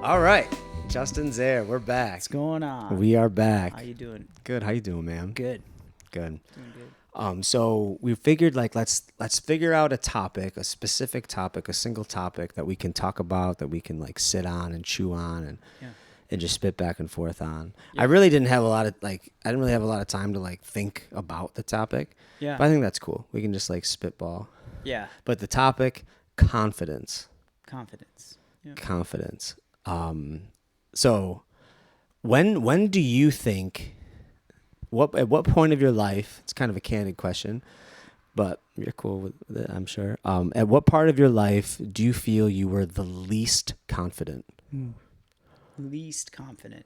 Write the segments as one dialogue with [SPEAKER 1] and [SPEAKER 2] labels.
[SPEAKER 1] All right, Justin Zehr, we're back.
[SPEAKER 2] What's going on?
[SPEAKER 1] We are back.
[SPEAKER 2] How you doing?
[SPEAKER 1] Good. How you doing, man?
[SPEAKER 2] Good.
[SPEAKER 1] Good.
[SPEAKER 2] Doing good.
[SPEAKER 1] So we figured like let's figure out a topic, a specific topic, a single topic that we can talk about, that we can like sit on and chew on and just spit back and forth on.
[SPEAKER 2] Yeah.
[SPEAKER 1] I really didn't have a lot of I didn't really have a lot of time to like think about the topic.
[SPEAKER 2] Yeah.
[SPEAKER 1] But I think that's cool. We can just like spitball.
[SPEAKER 2] Yeah.
[SPEAKER 1] But the topic, confidence.
[SPEAKER 2] Confidence. Yeah.
[SPEAKER 1] Confidence. So when do you think, at what point of your life, it's kind of a candid question, but you're cool with it, I'm sure. At what part of your life do you feel you were the least confident?
[SPEAKER 2] Least confident.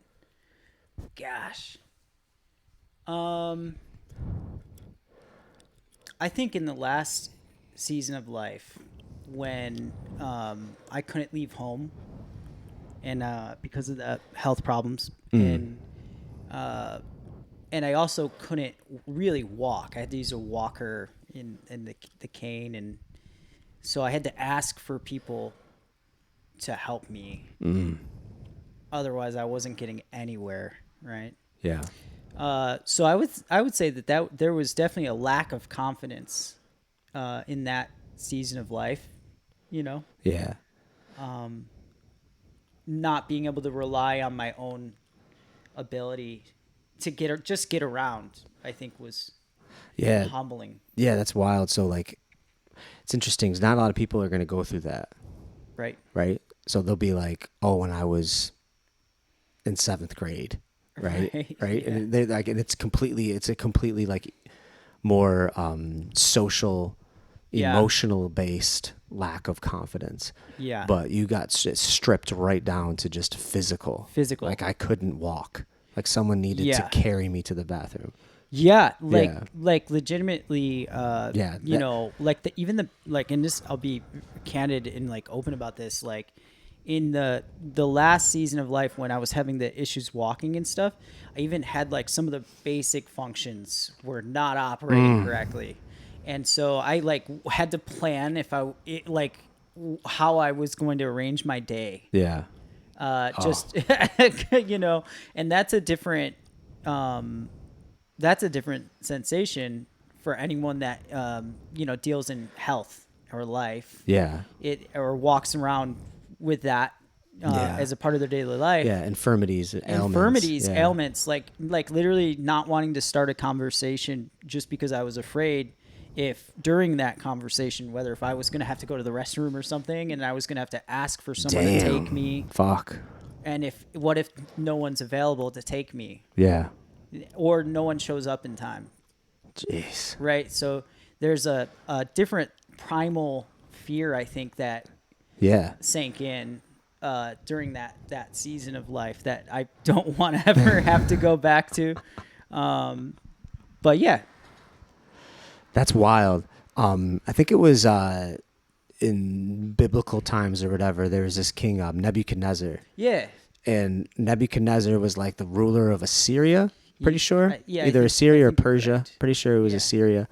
[SPEAKER 2] Gosh. I think in the last season of life when I couldn't leave home and because of the health problems and I also couldn't really walk. I had to use a walker in the cane, and so I had to ask for people to help me. Otherwise, I wasn't getting anywhere, right?
[SPEAKER 1] Yeah.
[SPEAKER 2] So I would say that there was definitely a lack of confidence in that season of life, you know,
[SPEAKER 1] Yeah.
[SPEAKER 2] not being able to rely on my own ability to get around, I think was
[SPEAKER 1] Yeah.
[SPEAKER 2] humbling.
[SPEAKER 1] Yeah, that's wild. So like, it's interesting 'cause not a lot of people are going to go through that,
[SPEAKER 2] Right.
[SPEAKER 1] right? So they'll be like, oh, when I was in seventh grade, right? Right.
[SPEAKER 2] Yeah.
[SPEAKER 1] And they're like, and it's a completely like more social,
[SPEAKER 2] Yeah.
[SPEAKER 1] emotional based lack of confidence.
[SPEAKER 2] Yeah.
[SPEAKER 1] But you got stripped right down to just physical.
[SPEAKER 2] Physical.
[SPEAKER 1] Like I couldn't walk. Like someone needed
[SPEAKER 2] Yeah.
[SPEAKER 1] to carry me to the bathroom.
[SPEAKER 2] Yeah,
[SPEAKER 1] Yeah.
[SPEAKER 2] like legitimately,
[SPEAKER 1] Yeah,
[SPEAKER 2] you know, like in this, I'll be candid and like open about this. Like in the last season of life when I was having the issues walking and stuff, I even had like some of the basic functions were not operating correctly, and so I like had to plan how I was going to arrange my day.
[SPEAKER 1] Yeah.
[SPEAKER 2] Just you know, and that's a different sensation for anyone that you know, deals in health or life.
[SPEAKER 1] Yeah.
[SPEAKER 2] It or walks around with that
[SPEAKER 1] Yeah.
[SPEAKER 2] as a part of their daily life.
[SPEAKER 1] Yeah. Infirmities, ailments. Yeah.
[SPEAKER 2] Ailments, like literally not wanting to start a conversation just because I was afraid if during that conversation, whether if I was going to have to go to the restroom or something and I was going to have to ask for someone to take me,
[SPEAKER 1] Fuck.
[SPEAKER 2] and what if no one's available to take me,
[SPEAKER 1] Yeah.
[SPEAKER 2] or no one shows up in time,
[SPEAKER 1] Jeez.
[SPEAKER 2] right? So there's a different primal fear, I think, that
[SPEAKER 1] Yeah.
[SPEAKER 2] sank in during that season of life that I don't want to ever have to go back to. But yeah.
[SPEAKER 1] That's wild. I think it was in biblical times or whatever. There was this king, Nebuchadnezzar,
[SPEAKER 2] Yeah.
[SPEAKER 1] and Nebuchadnezzar was like the ruler of Assyria. Pretty sure,
[SPEAKER 2] yeah, I
[SPEAKER 1] either
[SPEAKER 2] think-
[SPEAKER 1] Assyria
[SPEAKER 2] I
[SPEAKER 1] or
[SPEAKER 2] think you're
[SPEAKER 1] Persia.
[SPEAKER 2] correct.
[SPEAKER 1] Pretty sure it was
[SPEAKER 2] Yeah.
[SPEAKER 1] Assyria,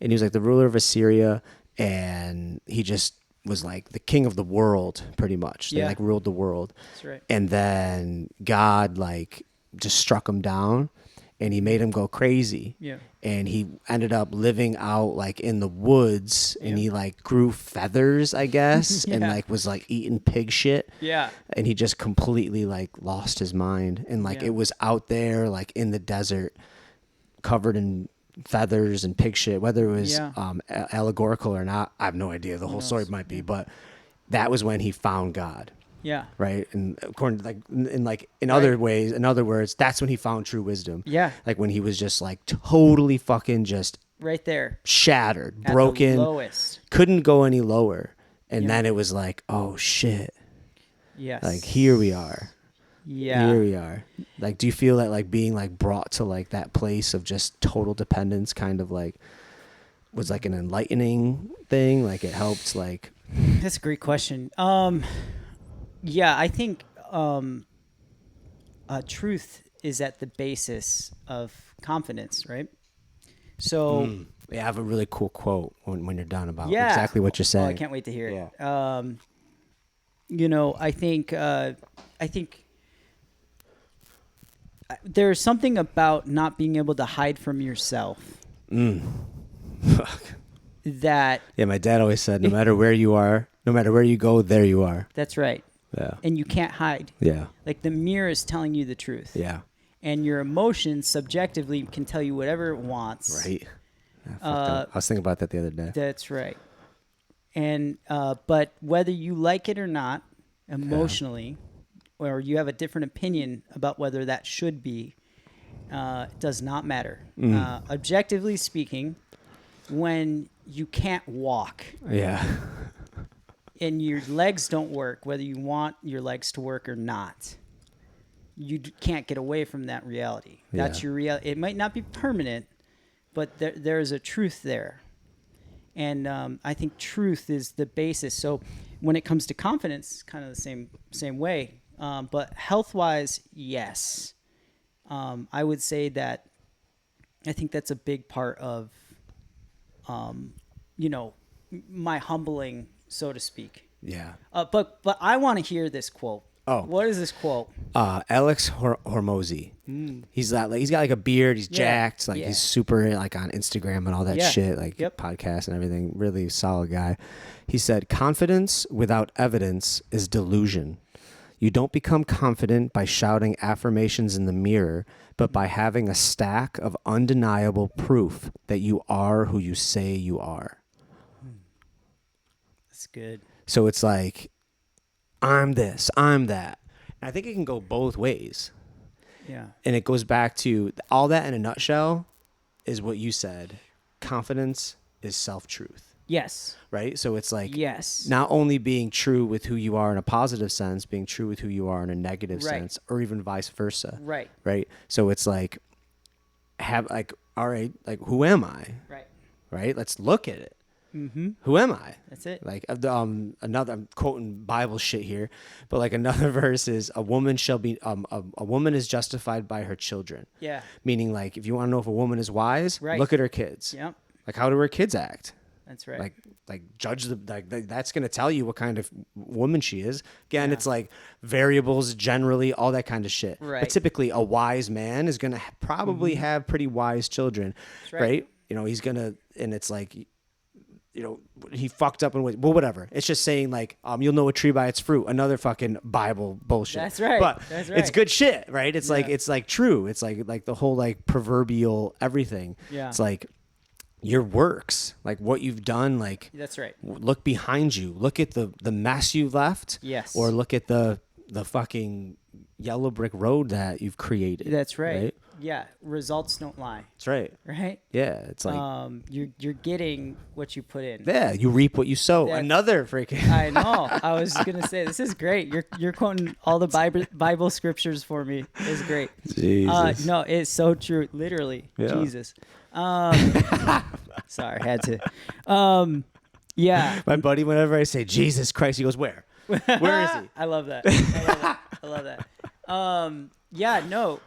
[SPEAKER 1] and he was like the ruler of Assyria, and he just was like the king of the world, pretty much. They
[SPEAKER 2] Yeah.
[SPEAKER 1] like ruled the world,
[SPEAKER 2] That's right.
[SPEAKER 1] and then God like just struck him down, and he made him go crazy.
[SPEAKER 2] Yeah.
[SPEAKER 1] And he ended up living out like in the woods, and
[SPEAKER 2] Yeah.
[SPEAKER 1] he like grew feathers, I guess, and
[SPEAKER 2] Yeah.
[SPEAKER 1] like was like eating pig shit.
[SPEAKER 2] Yeah.
[SPEAKER 1] And he just completely like lost his mind, and like
[SPEAKER 2] Yeah.
[SPEAKER 1] it was out there like in the desert, covered in feathers and pig shit. Whether it was
[SPEAKER 2] Yeah.
[SPEAKER 1] allegorical or not, I have no idea. The whole story
[SPEAKER 2] knows?
[SPEAKER 1] might be, but that was when he found God.
[SPEAKER 2] Yeah.
[SPEAKER 1] Right, and according to in
[SPEAKER 2] Right.
[SPEAKER 1] other ways, in other words, that's when he found true wisdom.
[SPEAKER 2] Yeah.
[SPEAKER 1] Like when he was just like totally fucking just
[SPEAKER 2] Right there.
[SPEAKER 1] shattered,
[SPEAKER 2] At
[SPEAKER 1] broken,
[SPEAKER 2] the lowest.
[SPEAKER 1] couldn't go any lower. And
[SPEAKER 2] Yeah.
[SPEAKER 1] then it was like, oh shit,
[SPEAKER 2] Yes.
[SPEAKER 1] like here we are.
[SPEAKER 2] Yeah.
[SPEAKER 1] Here we are. Like, do you feel that like being like brought to like that place of just total dependence kind of like was like an enlightening thing? Like it helped like.
[SPEAKER 2] That's a great question. Yeah, I think truth is at the basis of confidence, right? So
[SPEAKER 1] Yeah, I have a really cool quote when you're done about
[SPEAKER 2] yeah,
[SPEAKER 1] exactly what you're
[SPEAKER 2] Oh, I
[SPEAKER 1] saying.
[SPEAKER 2] can't wait to hear it. I think there's something about not being able to hide from yourself
[SPEAKER 1] Fuck.
[SPEAKER 2] that
[SPEAKER 1] Yeah, my dad always said, no matter where you are, no matter where you go, there you are.
[SPEAKER 2] that's right.
[SPEAKER 1] Yeah.
[SPEAKER 2] And you can't hide.
[SPEAKER 1] Yeah.
[SPEAKER 2] Like the mirror is telling you the truth.
[SPEAKER 1] Yeah.
[SPEAKER 2] And your emotions subjectively can tell you whatever it wants.
[SPEAKER 1] Right. Yeah, fuck that. I was thinking about that the other day.
[SPEAKER 2] That's right. And but whether you like it or not, emotionally, or you have a different opinion about whether that should be, does not matter. Objectively speaking, when you can't walk
[SPEAKER 1] Yeah.
[SPEAKER 2] and your legs don't work, whether you want your legs to work or not, you can't get away from that reality. That's
[SPEAKER 1] Yeah.
[SPEAKER 2] your reality. It might not be permanent, but there is a truth there. And I think truth is the basis. So when it comes to confidence, kind of the same way. But health-wise, yes. I would say that I think that's a big part of, my humbling, so to speak.
[SPEAKER 1] Yeah.
[SPEAKER 2] But I want to hear this quote.
[SPEAKER 1] Oh.
[SPEAKER 2] What is this quote?
[SPEAKER 1] Alex Hormozy. He's got like a beard. He's
[SPEAKER 2] Yeah.
[SPEAKER 1] jacked. Like
[SPEAKER 2] Yeah.
[SPEAKER 1] he's super like on Instagram and all that
[SPEAKER 2] Yeah.
[SPEAKER 1] shit. Like
[SPEAKER 2] Yep.
[SPEAKER 1] podcasts and everything. Really solid guy. He said, "Confidence without evidence is delusion. You don't become confident by shouting affirmations in the mirror, but by having a stack of undeniable proof that you are who you say you are."
[SPEAKER 2] That's good.
[SPEAKER 1] So it's like, I'm this, I'm that. And I think it can go both ways.
[SPEAKER 2] Yeah.
[SPEAKER 1] And it goes back to all that in a nutshell is what you said. Confidence is self-truth,
[SPEAKER 2] Yes.
[SPEAKER 1] right? So it's like
[SPEAKER 2] Yes.
[SPEAKER 1] not only being true with who you are in a positive sense, being true with who you are in a negative
[SPEAKER 2] Right.
[SPEAKER 1] sense, or even vice versa.
[SPEAKER 2] Right.
[SPEAKER 1] Right? So it's like, all right, like, who am I?
[SPEAKER 2] Right.
[SPEAKER 1] Right? Let's look at it.
[SPEAKER 2] Mm-hmm.
[SPEAKER 1] Who am I?
[SPEAKER 2] That's it.
[SPEAKER 1] Like another, I'm quoting Bible shit here, but like another verse is a woman is justified by her children.
[SPEAKER 2] Yeah.
[SPEAKER 1] Meaning, like, if you want to know if a woman is wise,
[SPEAKER 2] Right.
[SPEAKER 1] look at her kids.
[SPEAKER 2] Yep.
[SPEAKER 1] Like, how do her kids act?
[SPEAKER 2] That's right.
[SPEAKER 1] Like judge that's going to tell you what kind of woman she is. Again,
[SPEAKER 2] Yeah.
[SPEAKER 1] it's like variables generally, all that kind of shit.
[SPEAKER 2] Right.
[SPEAKER 1] But typically, a wise man is going to probably have pretty wise children,
[SPEAKER 2] That's right.
[SPEAKER 1] right? He's gonna, and it's like, he fucked up and well, whatever. It's just saying like, you'll know a tree by its fruit. Another fucking Bible bullshit.
[SPEAKER 2] That's right.
[SPEAKER 1] But
[SPEAKER 2] That's
[SPEAKER 1] it's
[SPEAKER 2] right.
[SPEAKER 1] good shit, right? It's like,
[SPEAKER 2] Yeah.
[SPEAKER 1] it's like true. It's like the whole like proverbial everything.
[SPEAKER 2] Yeah.
[SPEAKER 1] It's like your works, like what you've done, like
[SPEAKER 2] That's right.
[SPEAKER 1] look behind you. Look at the mess you left.
[SPEAKER 2] Yes.
[SPEAKER 1] Or look at the fucking yellow brick road that you've created.
[SPEAKER 2] That's right. Yeah. Results don't lie.
[SPEAKER 1] That's right.
[SPEAKER 2] Right.
[SPEAKER 1] Yeah. It's like,
[SPEAKER 2] You're getting what you put in.
[SPEAKER 1] yeah, you reap what you sow.
[SPEAKER 2] That's-
[SPEAKER 1] Another freaking.
[SPEAKER 2] I know. I was gonna say this is great. You're quoting all the Bible scriptures for me. It's great.
[SPEAKER 1] Jesus.
[SPEAKER 2] No, it's so true. Literally,
[SPEAKER 1] Yeah.
[SPEAKER 2] Jesus. Sorry, had to. Yeah.
[SPEAKER 1] My buddy, whenever I say Jesus Christ, he goes, "Where? Where is he?"
[SPEAKER 2] I love that. I love that. Yeah. No.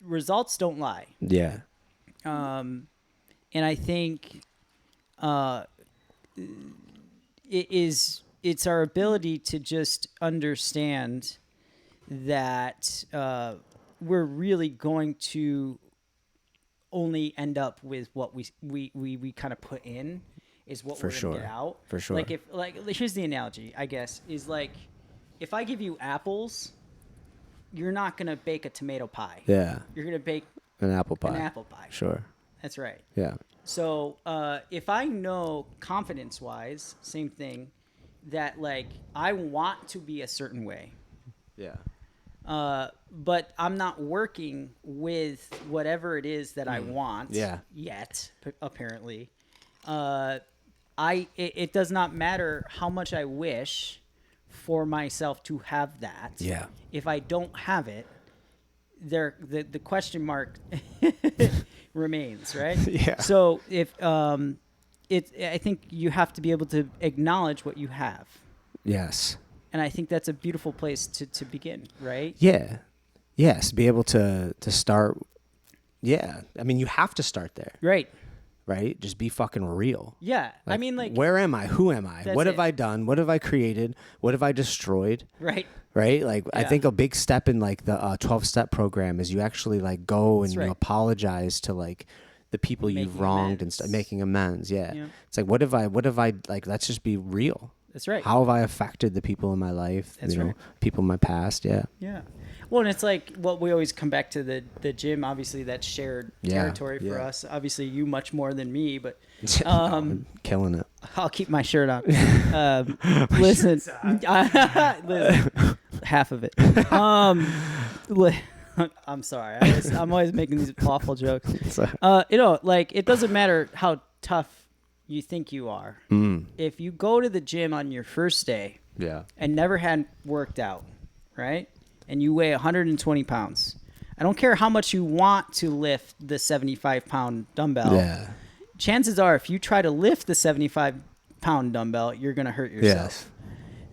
[SPEAKER 2] Results don't lie.
[SPEAKER 1] Yeah.
[SPEAKER 2] And I think it's our ability to just understand that we're really going to only end up with what we kind of put in is what
[SPEAKER 1] For
[SPEAKER 2] we're gonna
[SPEAKER 1] sure.
[SPEAKER 2] get out.
[SPEAKER 1] For sure.
[SPEAKER 2] Like here's the analogy, I guess, is like if I give you apples, you're not gonna bake a tomato pie.
[SPEAKER 1] Yeah.
[SPEAKER 2] You're gonna bake
[SPEAKER 1] An apple pie.
[SPEAKER 2] an apple pie.
[SPEAKER 1] Sure.
[SPEAKER 2] That's right.
[SPEAKER 1] Yeah.
[SPEAKER 2] So if I know confidence-wise, same thing, that like I want to be a certain way,
[SPEAKER 1] Yeah.
[SPEAKER 2] but I'm not working with whatever it is that I want
[SPEAKER 1] Yeah.
[SPEAKER 2] yet, apparently, it does not matter how much I wish for myself to have that.
[SPEAKER 1] Yeah.
[SPEAKER 2] If I don't have it, the question mark remains, right?
[SPEAKER 1] Yeah.
[SPEAKER 2] So if I think you have to be able to acknowledge what you have,
[SPEAKER 1] Yes.
[SPEAKER 2] and I think that's a beautiful place to begin, right?
[SPEAKER 1] Yeah. Yes. Be able to start. Yeah. I mean, you have to start there.
[SPEAKER 2] Right.
[SPEAKER 1] right? Just be fucking real.
[SPEAKER 2] Yeah. I
[SPEAKER 1] Like,
[SPEAKER 2] mean, like,
[SPEAKER 1] where am I? Who am I?
[SPEAKER 2] that's
[SPEAKER 1] What
[SPEAKER 2] it.
[SPEAKER 1] have I done? What have I created? What have I destroyed?
[SPEAKER 2] right.
[SPEAKER 1] Right? Like, I
[SPEAKER 2] Yeah.
[SPEAKER 1] think a big step in like the 12-step program is you actually like go and
[SPEAKER 2] That's
[SPEAKER 1] you
[SPEAKER 2] right.
[SPEAKER 1] apologize to like the people you've
[SPEAKER 2] Making
[SPEAKER 1] wronged and
[SPEAKER 2] amends.
[SPEAKER 1] making amends. Yeah.
[SPEAKER 2] Yeah.
[SPEAKER 1] It's like, what have I, like, let's just be real.
[SPEAKER 2] That's right.
[SPEAKER 1] How have I affected the people in my life?
[SPEAKER 2] That's
[SPEAKER 1] you know,
[SPEAKER 2] right.
[SPEAKER 1] people in my past. Yeah.
[SPEAKER 2] Yeah. Well, and it's like what we always come back to the gym. Obviously, that's shared
[SPEAKER 1] Yeah,
[SPEAKER 2] territory for
[SPEAKER 1] yeah.
[SPEAKER 2] us. Obviously, you much more than me, but
[SPEAKER 1] I'm killing it.
[SPEAKER 2] I'll keep my shirt on. Listen, listen, half of it. I'm sorry. I'm always making these awful jokes. Like it doesn't matter how tough you think you are. If you go to the gym on your first day
[SPEAKER 1] Yeah.
[SPEAKER 2] and never had worked out, right? And you weigh 120 pounds. I don't care how much you want to lift the 75-pound dumbbell.
[SPEAKER 1] Yeah.
[SPEAKER 2] Chances are, if you try to lift the 75-pound dumbbell, you're going to hurt yourself.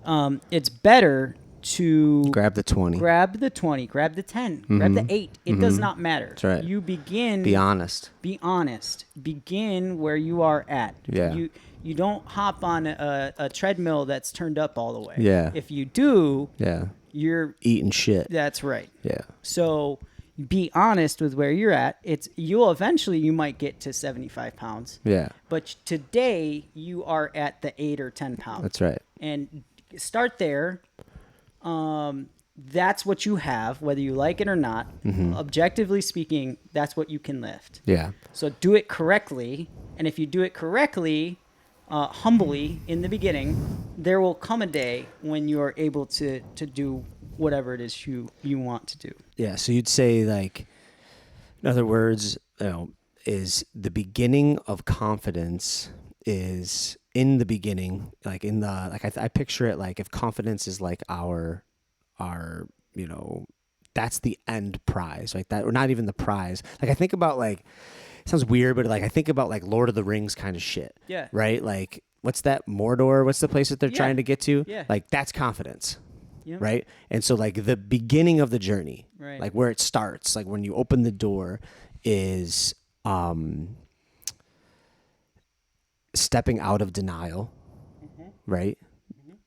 [SPEAKER 1] Yes.
[SPEAKER 2] It's better to
[SPEAKER 1] Grab the 20.
[SPEAKER 2] grab the 20, grab the 10, grab the 8. It does not matter.
[SPEAKER 1] That's right.
[SPEAKER 2] You begin.
[SPEAKER 1] Be honest.
[SPEAKER 2] Be honest. Begin where you are at.
[SPEAKER 1] Yeah.
[SPEAKER 2] You don't hop on a treadmill that's turned up all the way.
[SPEAKER 1] Yeah.
[SPEAKER 2] If you do,
[SPEAKER 1] Yeah.
[SPEAKER 2] you're.
[SPEAKER 1] Eating shit.
[SPEAKER 2] That's right.
[SPEAKER 1] Yeah.
[SPEAKER 2] So be honest with where you're at. You might get to 75 pounds.
[SPEAKER 1] Yeah.
[SPEAKER 2] But today you are at the 8 or 10 pounds.
[SPEAKER 1] That's right.
[SPEAKER 2] And start there. That's what you have, whether you like it or not. Objectively speaking, that's what you can lift.
[SPEAKER 1] Yeah.
[SPEAKER 2] So do it correctly. And if you do it correctly, humbly in the beginning, there will come a day when you are able to do whatever it is you want to do.
[SPEAKER 1] Yeah. So you'd say, like, in other words, is the beginning of confidence is in the beginning, like in the, like, I picture it like if confidence is like our, that's the end prize, like that, or not even the prize. Like I think about like, it sounds weird, but like I think about like Lord of the Rings kind of shit.
[SPEAKER 2] Yeah.
[SPEAKER 1] Right? Like, what's that, Mordor? What's the place that they're
[SPEAKER 2] Yeah.
[SPEAKER 1] trying to get to?
[SPEAKER 2] Yeah.
[SPEAKER 1] Like that's confidence.
[SPEAKER 2] Yeah.
[SPEAKER 1] Right? And so like the beginning of the journey,
[SPEAKER 2] Right.
[SPEAKER 1] like where it starts, like when you open the door is stepping out of denial, right?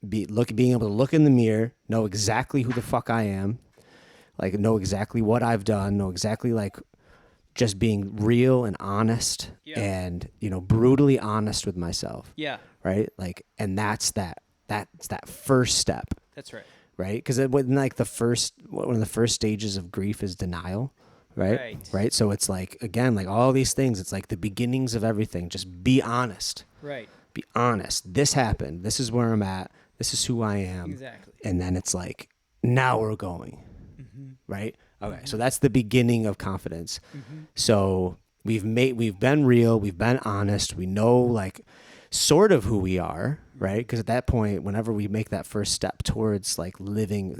[SPEAKER 1] Being able to look in the mirror, know exactly who the fuck I am, like know exactly what I've done, know exactly, like, just being real and honest.
[SPEAKER 2] Yeah.
[SPEAKER 1] And, brutally honest with myself.
[SPEAKER 2] Yeah.
[SPEAKER 1] Right? Like, and that's that first step.
[SPEAKER 2] That's right.
[SPEAKER 1] Right? Because one of the first stages of grief is denial. Right? Right. So it's like, again, like all these things, it's like the beginnings of everything. Just be honest.
[SPEAKER 2] Right.
[SPEAKER 1] Be honest. This happened. This is where I'm at. This is who I am.
[SPEAKER 2] Exactly.
[SPEAKER 1] And then it's like, now we're going. Right? Okay. So that's the beginning of confidence. So we've been real. We've been honest. We know, like, sort of who we are. Right? Because at that point, whenever we make that first step towards like living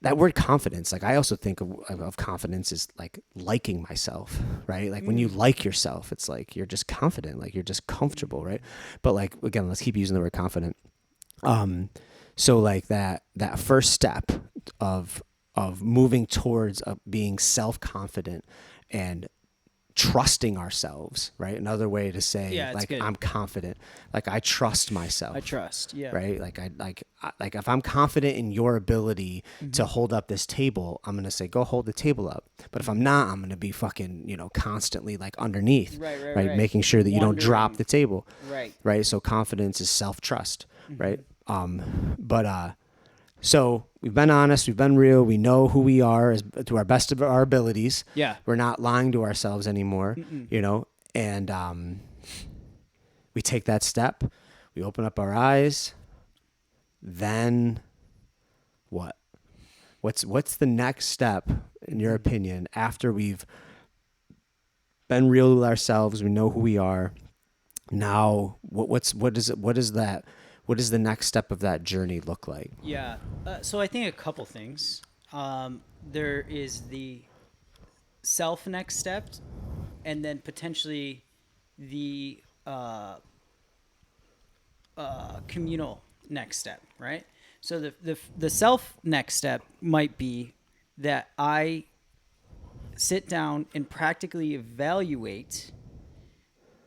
[SPEAKER 1] that word confidence, like I also think of confidence as like liking myself, right? Like when you like yourself, it's like you're just confident, like you're just comfortable, right? But like, again, let's keep using the word confident. So like that first step of moving towards being self-confident and trusting ourselves, right? Another way to say, like, good. I'm confident, like I trust myself.
[SPEAKER 2] I trust, yeah.
[SPEAKER 1] Right? Like if I'm confident in your ability to hold up this table, I'm gonna say, go hold the table up. But if I'm not, I'm gonna be fucking, constantly like underneath, right? Making sure that you don't drop the table, right? So confidence is self-trust, right? So we've been honest, we've been real, we know who we are to our best of our abilities.
[SPEAKER 2] Yeah.
[SPEAKER 1] We're not lying to ourselves anymore, and we take that step, we open up our eyes, then what? What's the next step, in your opinion, after we've been real with ourselves, we know who we are, now what is that? What does the next step of that journey look like?
[SPEAKER 2] Yeah. So I think a couple things. There is the self next step, and then potentially the communal next step, right? So the self next step might be that I sit down and practically evaluate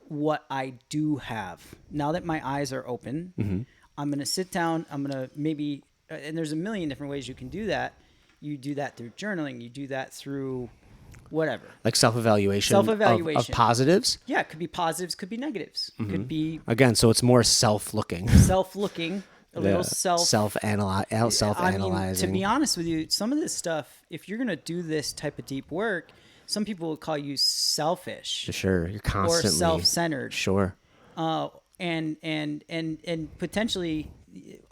[SPEAKER 2] what I do have. Now that my eyes are open, I'm going to sit down. I'm going to maybe, and there's a million different ways you can do that. You do that through journaling. You do that through whatever.
[SPEAKER 1] Like self-evaluation, of positives.
[SPEAKER 2] Yeah, it could be positives, could be negatives. Could be
[SPEAKER 1] Again, so it's more self-looking.
[SPEAKER 2] self-looking, a little
[SPEAKER 1] self-analyzing.
[SPEAKER 2] I mean, to be honest with you, some of this stuff, if you're going to do this type of deep work, some people will call you selfish.
[SPEAKER 1] Sure, you're constantly
[SPEAKER 2] or self-centered.
[SPEAKER 1] Sure.
[SPEAKER 2] And potentially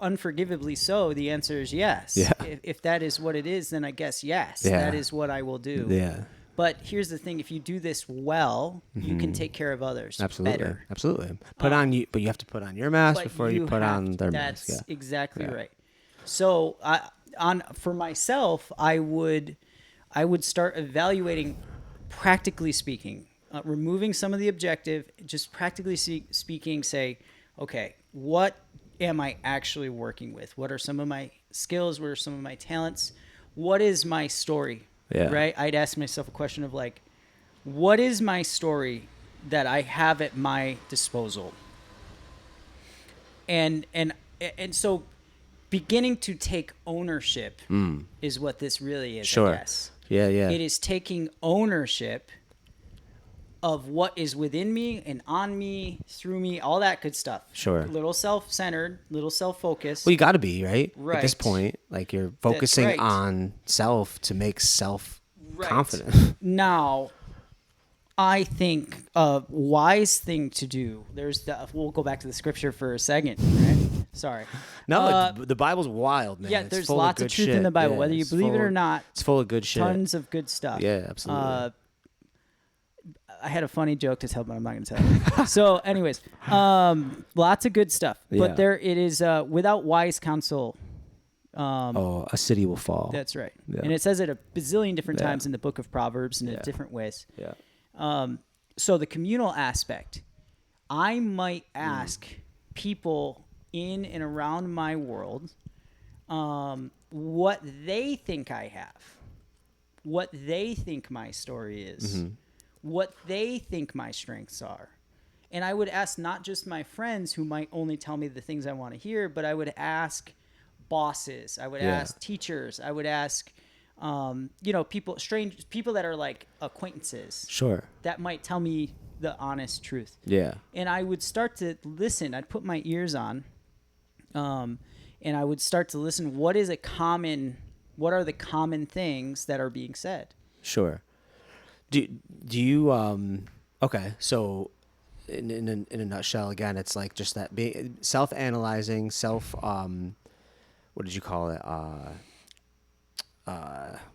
[SPEAKER 2] unforgivably so. The answer is yes.
[SPEAKER 1] Yeah.
[SPEAKER 2] If that is what it is, then I guess yes.
[SPEAKER 1] Yeah.
[SPEAKER 2] That is what I will do.
[SPEAKER 1] Yeah.
[SPEAKER 2] But here's the thing: if you do this well, you can take care of others
[SPEAKER 1] Absolutely.
[SPEAKER 2] better.
[SPEAKER 1] Absolutely. But you have to put on your mask before you put on their mask.
[SPEAKER 2] That's
[SPEAKER 1] Yeah.
[SPEAKER 2] exactly right. So for myself, I would start evaluating, practically speaking, removing some of the objective, just practically speaking, say, okay, what am I actually working with? What are some of my skills? What are some of my talents? What is my story?
[SPEAKER 1] Yeah.
[SPEAKER 2] Right? I'd ask myself a question of like, what is my story that I have at my disposal? And so beginning to take ownership is what this really is,
[SPEAKER 1] Sure.
[SPEAKER 2] I guess.
[SPEAKER 1] Yeah, yeah.
[SPEAKER 2] It is taking ownership of what is within me and on me, through me, all that good stuff.
[SPEAKER 1] Sure.
[SPEAKER 2] A little self-centered, little self-focused.
[SPEAKER 1] Well, you got to be, right?
[SPEAKER 2] Right.
[SPEAKER 1] At this point, like you're focusing
[SPEAKER 2] right.
[SPEAKER 1] on self to make self
[SPEAKER 2] Right.
[SPEAKER 1] confident.
[SPEAKER 2] Now, I think a wise thing to do, we'll go back to the scripture for a second, right? Sorry.
[SPEAKER 1] No, the Bible's wild, man.
[SPEAKER 2] Yeah,
[SPEAKER 1] It's
[SPEAKER 2] there's
[SPEAKER 1] full
[SPEAKER 2] lots
[SPEAKER 1] good
[SPEAKER 2] of truth
[SPEAKER 1] shit.
[SPEAKER 2] in the Bible,
[SPEAKER 1] Yeah,
[SPEAKER 2] whether you
[SPEAKER 1] it's
[SPEAKER 2] believe it
[SPEAKER 1] full
[SPEAKER 2] or
[SPEAKER 1] of-
[SPEAKER 2] not.
[SPEAKER 1] It's full of good shit.
[SPEAKER 2] Tons of good stuff.
[SPEAKER 1] Yeah, absolutely.
[SPEAKER 2] I had a funny joke to tell, but I'm not going to tell it. So, anyways, lots of good stuff.
[SPEAKER 1] Yeah.
[SPEAKER 2] But there it is, without wise counsel.
[SPEAKER 1] A city will fall.
[SPEAKER 2] That's right.
[SPEAKER 1] Yeah.
[SPEAKER 2] And it says it a bazillion different
[SPEAKER 1] Yeah.
[SPEAKER 2] times in the book of Proverbs and in
[SPEAKER 1] Yeah.
[SPEAKER 2] different ways.
[SPEAKER 1] Yeah.
[SPEAKER 2] So the communal aspect, I might ask people in and around my world what they think I have, what they think my story is, what they think my strengths are. And I would ask not just my friends who might only tell me the things I want to hear, but I would ask bosses, I would ask teachers, I would ask people that are like acquaintances
[SPEAKER 1] Sure.
[SPEAKER 2] that might tell me the honest truth.
[SPEAKER 1] Yeah.
[SPEAKER 2] And I would start to listen. I'd put my ears on, and I would start to listen. What are the common things that are being said?
[SPEAKER 1] Sure. Do you okay, so in a nutshell, again, it's like just that being self-analyzing, what did you call it?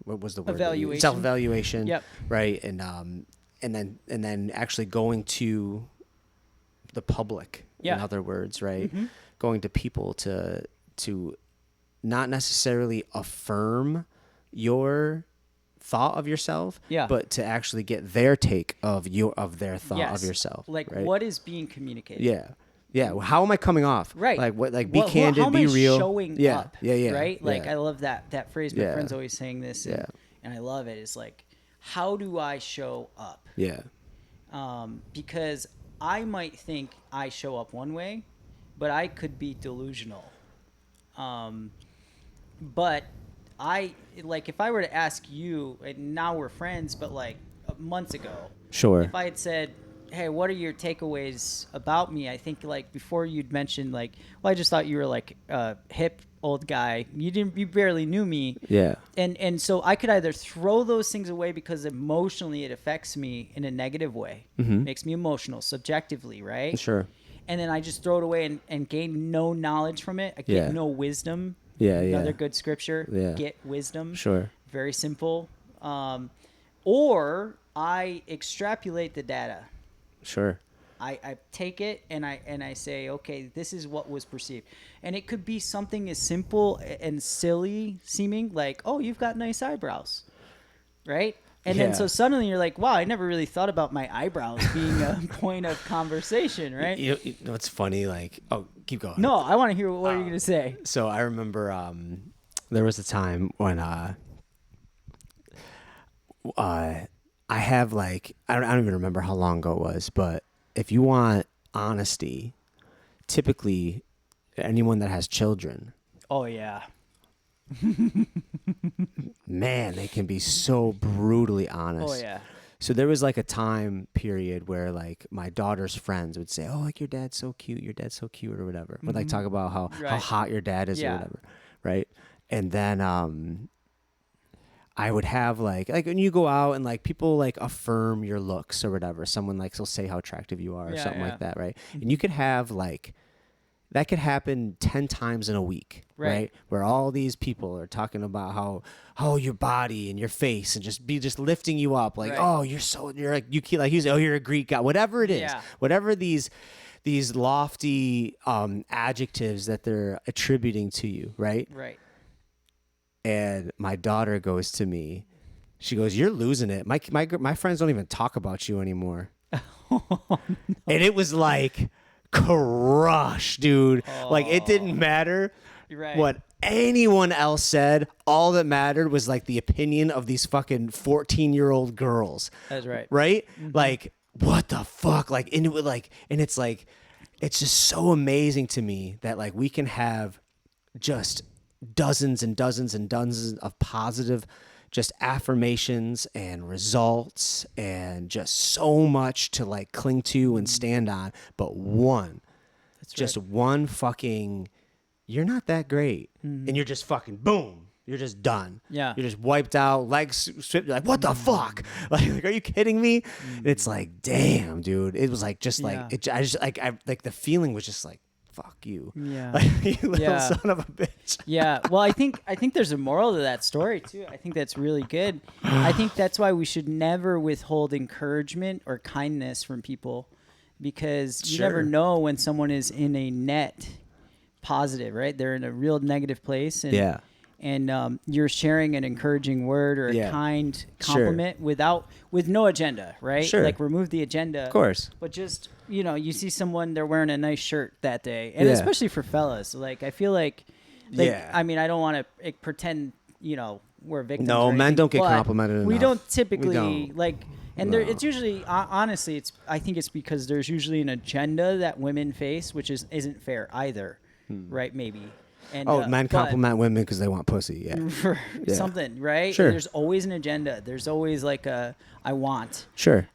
[SPEAKER 1] What was the word?
[SPEAKER 2] Evaluation.
[SPEAKER 1] Self-evaluation.
[SPEAKER 2] Yep.
[SPEAKER 1] Right. And then actually going to the public,
[SPEAKER 2] Yeah.
[SPEAKER 1] in other words, right? Going to people to not necessarily affirm your thought of yourself,
[SPEAKER 2] Yeah.
[SPEAKER 1] but to actually get their take of their thought
[SPEAKER 2] Yes.
[SPEAKER 1] of yourself.
[SPEAKER 2] Like
[SPEAKER 1] right?
[SPEAKER 2] what is being communicated?
[SPEAKER 1] Yeah. Yeah. Well, how am I coming off?
[SPEAKER 2] Right.
[SPEAKER 1] Like what? Like be
[SPEAKER 2] How
[SPEAKER 1] candid,
[SPEAKER 2] am
[SPEAKER 1] be
[SPEAKER 2] I
[SPEAKER 1] real.
[SPEAKER 2] showing
[SPEAKER 1] yeah.
[SPEAKER 2] up?
[SPEAKER 1] Yeah. Yeah.
[SPEAKER 2] Right. Like
[SPEAKER 1] yeah.
[SPEAKER 2] I love that phrase. My
[SPEAKER 1] Yeah.
[SPEAKER 2] friend's always saying this, and,
[SPEAKER 1] Yeah.
[SPEAKER 2] and I love it. It's like, how do I show up?
[SPEAKER 1] Yeah.
[SPEAKER 2] Because I might think I show up one way, but I could be delusional. But if I were to ask you, and now we're friends, but like months ago,
[SPEAKER 1] Sure.
[SPEAKER 2] if I had said, hey, what are your takeaways about me? I think like before you'd mentioned like, well, I just thought you were like a hip old guy. You barely knew me.
[SPEAKER 1] Yeah.
[SPEAKER 2] And so I could either throw those things away because emotionally it affects me in a negative way, makes me emotional subjectively, right?
[SPEAKER 1] Sure.
[SPEAKER 2] And then I just throw it away and gain no knowledge from it. I get
[SPEAKER 1] Yeah.
[SPEAKER 2] no wisdom.
[SPEAKER 1] Yeah.
[SPEAKER 2] Another
[SPEAKER 1] Yeah.
[SPEAKER 2] good scripture.
[SPEAKER 1] Yeah.
[SPEAKER 2] Get wisdom.
[SPEAKER 1] Sure.
[SPEAKER 2] Very simple. Or I extrapolate the data.
[SPEAKER 1] Sure.
[SPEAKER 2] I take it and I say, okay, this is what was perceived. And it could be something as simple and silly seeming, like, oh, you've got nice eyebrows, right? And then
[SPEAKER 1] Yeah.
[SPEAKER 2] so suddenly you're like, wow, I never really thought about my eyebrows being a point of conversation, right?
[SPEAKER 1] You know what's funny? Like, oh, keep going.
[SPEAKER 2] No, I want to hear what are you going to say.
[SPEAKER 1] So I remember there was a time when I have like I don't even remember how long ago it was, but if you want honesty, typically anyone that has children,
[SPEAKER 2] Oh yeah.
[SPEAKER 1] man, they can be so brutally
[SPEAKER 2] Oh
[SPEAKER 1] honest.
[SPEAKER 2] yeah.
[SPEAKER 1] So there was like a time period where like my daughter's friends would say, "Oh, like your dad's so cute, your dad's so cute," or whatever. Would like talk about how
[SPEAKER 2] Right.
[SPEAKER 1] hot your dad is or
[SPEAKER 2] Yeah.
[SPEAKER 1] whatever, right? And then I would have like when you go out and like people like affirm your looks or whatever. Someone like will say how attractive you are or
[SPEAKER 2] Yeah,
[SPEAKER 1] something
[SPEAKER 2] yeah.
[SPEAKER 1] like that, right? And you could have like that could happen 10 times in a week, right? Where all these people are talking about how, oh, your body and your face and just lifting you up. Like,
[SPEAKER 2] Right.
[SPEAKER 1] oh, you're like, you keep like, you say, oh, you're a Greek god, whatever it is,
[SPEAKER 2] Yeah.
[SPEAKER 1] whatever these lofty adjectives that they're attributing to you, right?
[SPEAKER 2] Right.
[SPEAKER 1] And my daughter goes to me, she goes, "You're losing it. My friends don't even talk about you anymore." And it was like crush, dude. Like it didn't matter
[SPEAKER 2] Right.
[SPEAKER 1] what anyone else said. All that mattered was like the opinion of these fucking 14-year-old girls.
[SPEAKER 2] That's right.
[SPEAKER 1] Right? Like what the fuck? Like and it would like and it's like it's just so amazing to me that like we can have just dozens and dozens and dozens of positive just affirmations and results and just so much to like cling to and stand on, but one fucking you're not that great and you're just fucking boom, you're just done.
[SPEAKER 2] Yeah.
[SPEAKER 1] You're just wiped out, legs stripped. You're like, what the fuck? Like, are you kidding me? And it's like, damn, dude. It was like just like
[SPEAKER 2] Yeah.
[SPEAKER 1] I like the feeling was just like, fuck you.
[SPEAKER 2] Yeah.
[SPEAKER 1] Like, you little
[SPEAKER 2] Yeah.
[SPEAKER 1] son of a bitch.
[SPEAKER 2] Yeah. Well, I think there's a moral to that story too. I think that's really good. I think that's why we should never withhold encouragement or kindness from people, because you never
[SPEAKER 1] Sure.
[SPEAKER 2] know when someone is in a net positive, right? They're in a real negative place, and
[SPEAKER 1] Yeah.
[SPEAKER 2] and you're sharing an encouraging word or a
[SPEAKER 1] Yeah.
[SPEAKER 2] kind
[SPEAKER 1] Sure.
[SPEAKER 2] compliment with no agenda, right?
[SPEAKER 1] Sure.
[SPEAKER 2] Like remove the agenda,
[SPEAKER 1] Of course.
[SPEAKER 2] but just, you see someone, they're wearing a nice shirt that day, and
[SPEAKER 1] Yeah.
[SPEAKER 2] especially for fellas, like I feel like
[SPEAKER 1] Yeah.
[SPEAKER 2] I mean, I don't want to pretend we're victims.
[SPEAKER 1] No,
[SPEAKER 2] or
[SPEAKER 1] men
[SPEAKER 2] anything,
[SPEAKER 1] don't get
[SPEAKER 2] but
[SPEAKER 1] complimented
[SPEAKER 2] we
[SPEAKER 1] enough.
[SPEAKER 2] don't typically
[SPEAKER 1] We don't.
[SPEAKER 2] like, and there, it's usually honestly, I think it's because there's usually an agenda that women face, which isn't fair either, right? Maybe. And,
[SPEAKER 1] Men
[SPEAKER 2] but-
[SPEAKER 1] compliment women because they want pussy. Yeah.
[SPEAKER 2] for
[SPEAKER 1] Yeah.
[SPEAKER 2] something, right?
[SPEAKER 1] Sure.
[SPEAKER 2] There's always an agenda. There's always like a I want.
[SPEAKER 1] Sure.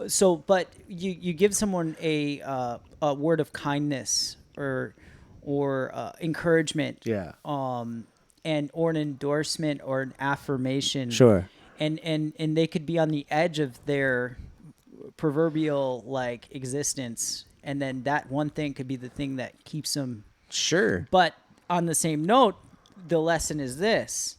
[SPEAKER 2] So, but you give someone a word of kindness or encouragement,
[SPEAKER 1] Yeah.
[SPEAKER 2] and or an endorsement or an affirmation,
[SPEAKER 1] Sure.
[SPEAKER 2] and they could be on the edge of their proverbial like existence, and then that one thing could be the thing that keeps them.
[SPEAKER 1] Sure.
[SPEAKER 2] But on the same note, the lesson is this: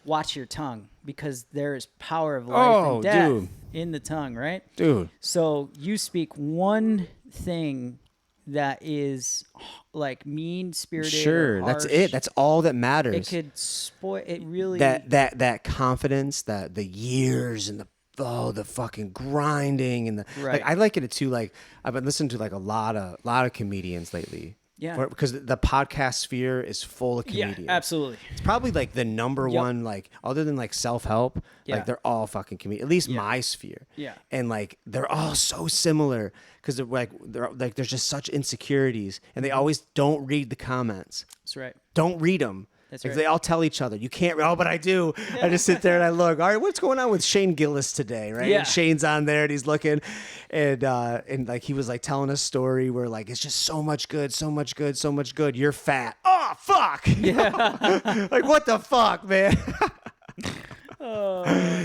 [SPEAKER 2] watch your tongue, because there is power of life and death
[SPEAKER 1] dude.
[SPEAKER 2] in the tongue, right?
[SPEAKER 1] Dude.
[SPEAKER 2] So you speak one thing that is like mean spirited.
[SPEAKER 1] Sure. That's it. That's all that matters.
[SPEAKER 2] it could spoil it really.
[SPEAKER 1] that confidence, that the years and the fucking grinding and the
[SPEAKER 2] Right.
[SPEAKER 1] like. I like it too. Like I've been listening to like a lot of comedians lately.
[SPEAKER 2] Yeah.
[SPEAKER 1] Because the podcast sphere is full of
[SPEAKER 2] yeah,
[SPEAKER 1] comedians.
[SPEAKER 2] absolutely.
[SPEAKER 1] It's probably like the number
[SPEAKER 2] Yep.
[SPEAKER 1] one, like other than like self-help,
[SPEAKER 2] Yeah.
[SPEAKER 1] like they're all fucking comedians, at least my sphere.
[SPEAKER 2] Yeah.
[SPEAKER 1] And like, they're all so similar because they're like, there's just such insecurities and they always don't read the comments.
[SPEAKER 2] That's right.
[SPEAKER 1] Don't read them.
[SPEAKER 2] That's
[SPEAKER 1] Like,
[SPEAKER 2] right.
[SPEAKER 1] they all tell each other, you can't, oh, but I do. I just sit there and I look, all right, what's going on with Shane Gillis today, right?
[SPEAKER 2] Yeah.
[SPEAKER 1] And Shane's on there and he's looking and like he was like telling a story where like, it's just so much good, so much good, so much good. You're fat. Oh, fuck. Yeah. Like, what the fuck, man?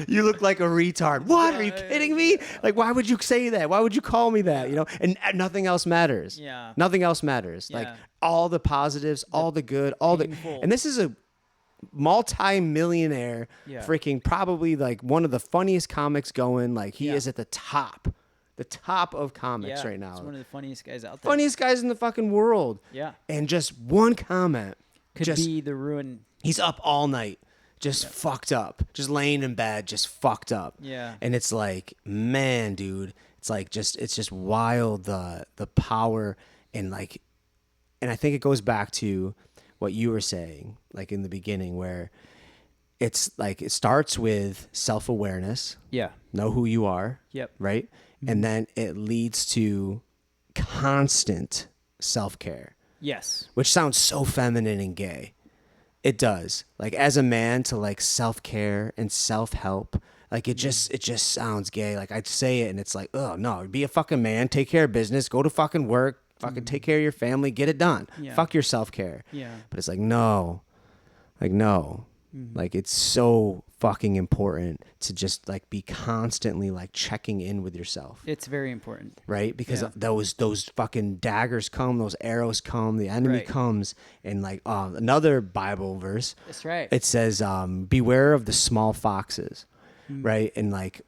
[SPEAKER 1] You look like a retard. What? Are you kidding me? Like, why would you say that? Why would you call me that? And nothing else matters.
[SPEAKER 2] Yeah.
[SPEAKER 1] Nothing else matters. Like
[SPEAKER 2] Yeah.
[SPEAKER 1] all the positives, all the good, all
[SPEAKER 2] painful.
[SPEAKER 1] and this is a multi-millionaire,
[SPEAKER 2] Yeah.
[SPEAKER 1] freaking probably like one of the funniest comics going. Like he
[SPEAKER 2] Yeah.
[SPEAKER 1] is at the top of comics
[SPEAKER 2] Yeah,
[SPEAKER 1] right now.
[SPEAKER 2] He's one of the funniest guys out there.
[SPEAKER 1] Funniest guys in the fucking world.
[SPEAKER 2] Yeah.
[SPEAKER 1] And just one comment
[SPEAKER 2] Could be the ruin.
[SPEAKER 1] He's up all night, just fucked up, just laying in bed, just fucked up.
[SPEAKER 2] Yeah.
[SPEAKER 1] And it's like, man, dude, it's just wild, the power and like, and I think it goes back to what you were saying, like in the beginning, where it's like, it starts with self-awareness,
[SPEAKER 2] Yeah.
[SPEAKER 1] know who you are.
[SPEAKER 2] Yep.
[SPEAKER 1] Right. and then it leads to constant self-care,
[SPEAKER 2] Yes.
[SPEAKER 1] which sounds so feminine and gay. It does. Like as a man to like self-care and self-help, like it just sounds gay. Like I'd say it and it's like, oh no, be a fucking man, take care of business, go to fucking work, fucking take care of your family, get it done.
[SPEAKER 2] Yeah.
[SPEAKER 1] Fuck your self-care.
[SPEAKER 2] Yeah.
[SPEAKER 1] But it's like, no. Like no. Like it's so fucking important to just like be constantly like checking in with yourself.
[SPEAKER 2] It's very important.
[SPEAKER 1] Right? Because
[SPEAKER 2] Yeah.
[SPEAKER 1] those fucking daggers come, those arrows come, the enemy
[SPEAKER 2] Right.
[SPEAKER 1] comes, and like another Bible verse.
[SPEAKER 2] That's right.
[SPEAKER 1] It says, beware of the small foxes,
[SPEAKER 2] Mm.
[SPEAKER 1] right? And like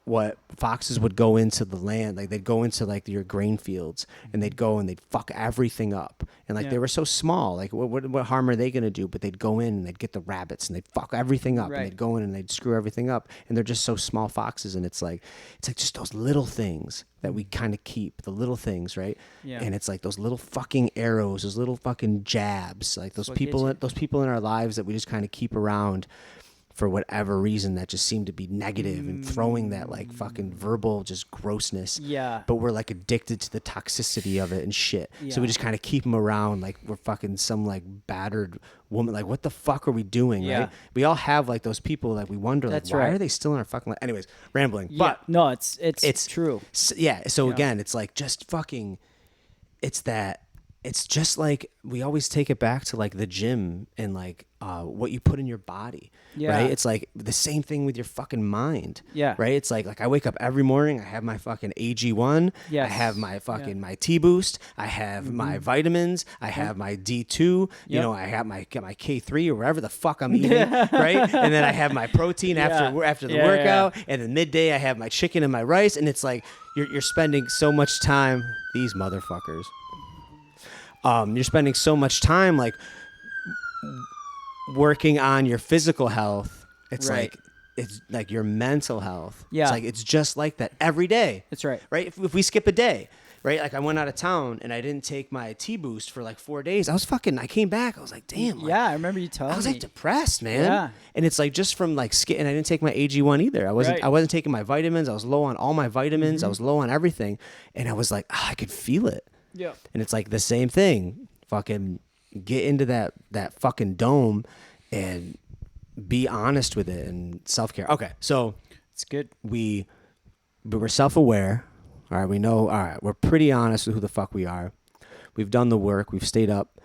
[SPEAKER 1] what foxes would go into the land, like they'd go into like your grain fields and they'd go and they'd fuck everything up. And like
[SPEAKER 2] Yeah.
[SPEAKER 1] they were so small, like what harm are they going to do? But they'd go in and they'd get the rabbits and they'd fuck everything up.
[SPEAKER 2] Right.
[SPEAKER 1] And they'd go in and they'd screw everything up. And they're just so small foxes. And it's like just those little things that we kind of keep, the little things, right?
[SPEAKER 2] Yeah.
[SPEAKER 1] And it's like those little fucking arrows, those little fucking jabs, like those
[SPEAKER 2] what gets
[SPEAKER 1] people,
[SPEAKER 2] you.
[SPEAKER 1] those people in our lives that we just kind of keep around for whatever reason that just seem to be negative and throwing that like fucking verbal just grossness.
[SPEAKER 2] Yeah.
[SPEAKER 1] But we're like addicted to the toxicity of it and shit. So we
[SPEAKER 2] Yeah.
[SPEAKER 1] just kind of keep them around like we're fucking some like battered woman. Like what the fuck are we doing?
[SPEAKER 2] Yeah.
[SPEAKER 1] Right? We all have like those people that we wonder
[SPEAKER 2] That's
[SPEAKER 1] like why
[SPEAKER 2] right.
[SPEAKER 1] are they still in our fucking life? Anyways, rambling.
[SPEAKER 2] Yeah.
[SPEAKER 1] But
[SPEAKER 2] No, it's true.
[SPEAKER 1] yeah. So
[SPEAKER 2] Yeah.
[SPEAKER 1] again, it's like just fucking. It's just like we always take it back to like the gym and like what you put in your body.
[SPEAKER 2] Yeah.
[SPEAKER 1] Right. It's like the same thing with your fucking mind.
[SPEAKER 2] Yeah.
[SPEAKER 1] Right. It's like I wake up every morning. I have my fucking AG1.
[SPEAKER 2] Yes.
[SPEAKER 1] I have my fucking my T boost. I have my vitamins. I have my D2. You
[SPEAKER 2] Yep.
[SPEAKER 1] know, I have my K3 or whatever the fuck I'm eating. Right. And then I have my protein after the
[SPEAKER 2] Yeah,
[SPEAKER 1] workout. And then midday I have my chicken and my rice. And it's like you're spending so much time. These motherfuckers. You're spending so much time like working on your physical health.
[SPEAKER 2] Right.
[SPEAKER 1] It's like your mental health.
[SPEAKER 2] Yeah.
[SPEAKER 1] It's like it's just like that every day.
[SPEAKER 2] That's right.
[SPEAKER 1] Right? If we skip a day, right? Like I went out of town and I didn't take my T boost for like 4 days. I came back. I was like, damn. Like,
[SPEAKER 2] Yeah, I remember you telling
[SPEAKER 1] I was
[SPEAKER 2] me.
[SPEAKER 1] like depressed, man.
[SPEAKER 2] Yeah.
[SPEAKER 1] And it's like just from like and I didn't take my AG1 either.
[SPEAKER 2] Right.
[SPEAKER 1] I wasn't taking my vitamins. I was low on all my vitamins. I was low on everything. And I was like, I could feel it.
[SPEAKER 2] Yeah.
[SPEAKER 1] And it's like the same thing. Fucking get into that fucking dome and be honest with it and self-care. Okay, so
[SPEAKER 2] It's good.
[SPEAKER 1] we're self-aware. All right, we know. All right, we're pretty honest with who the fuck we are. We've done the work. We've stayed up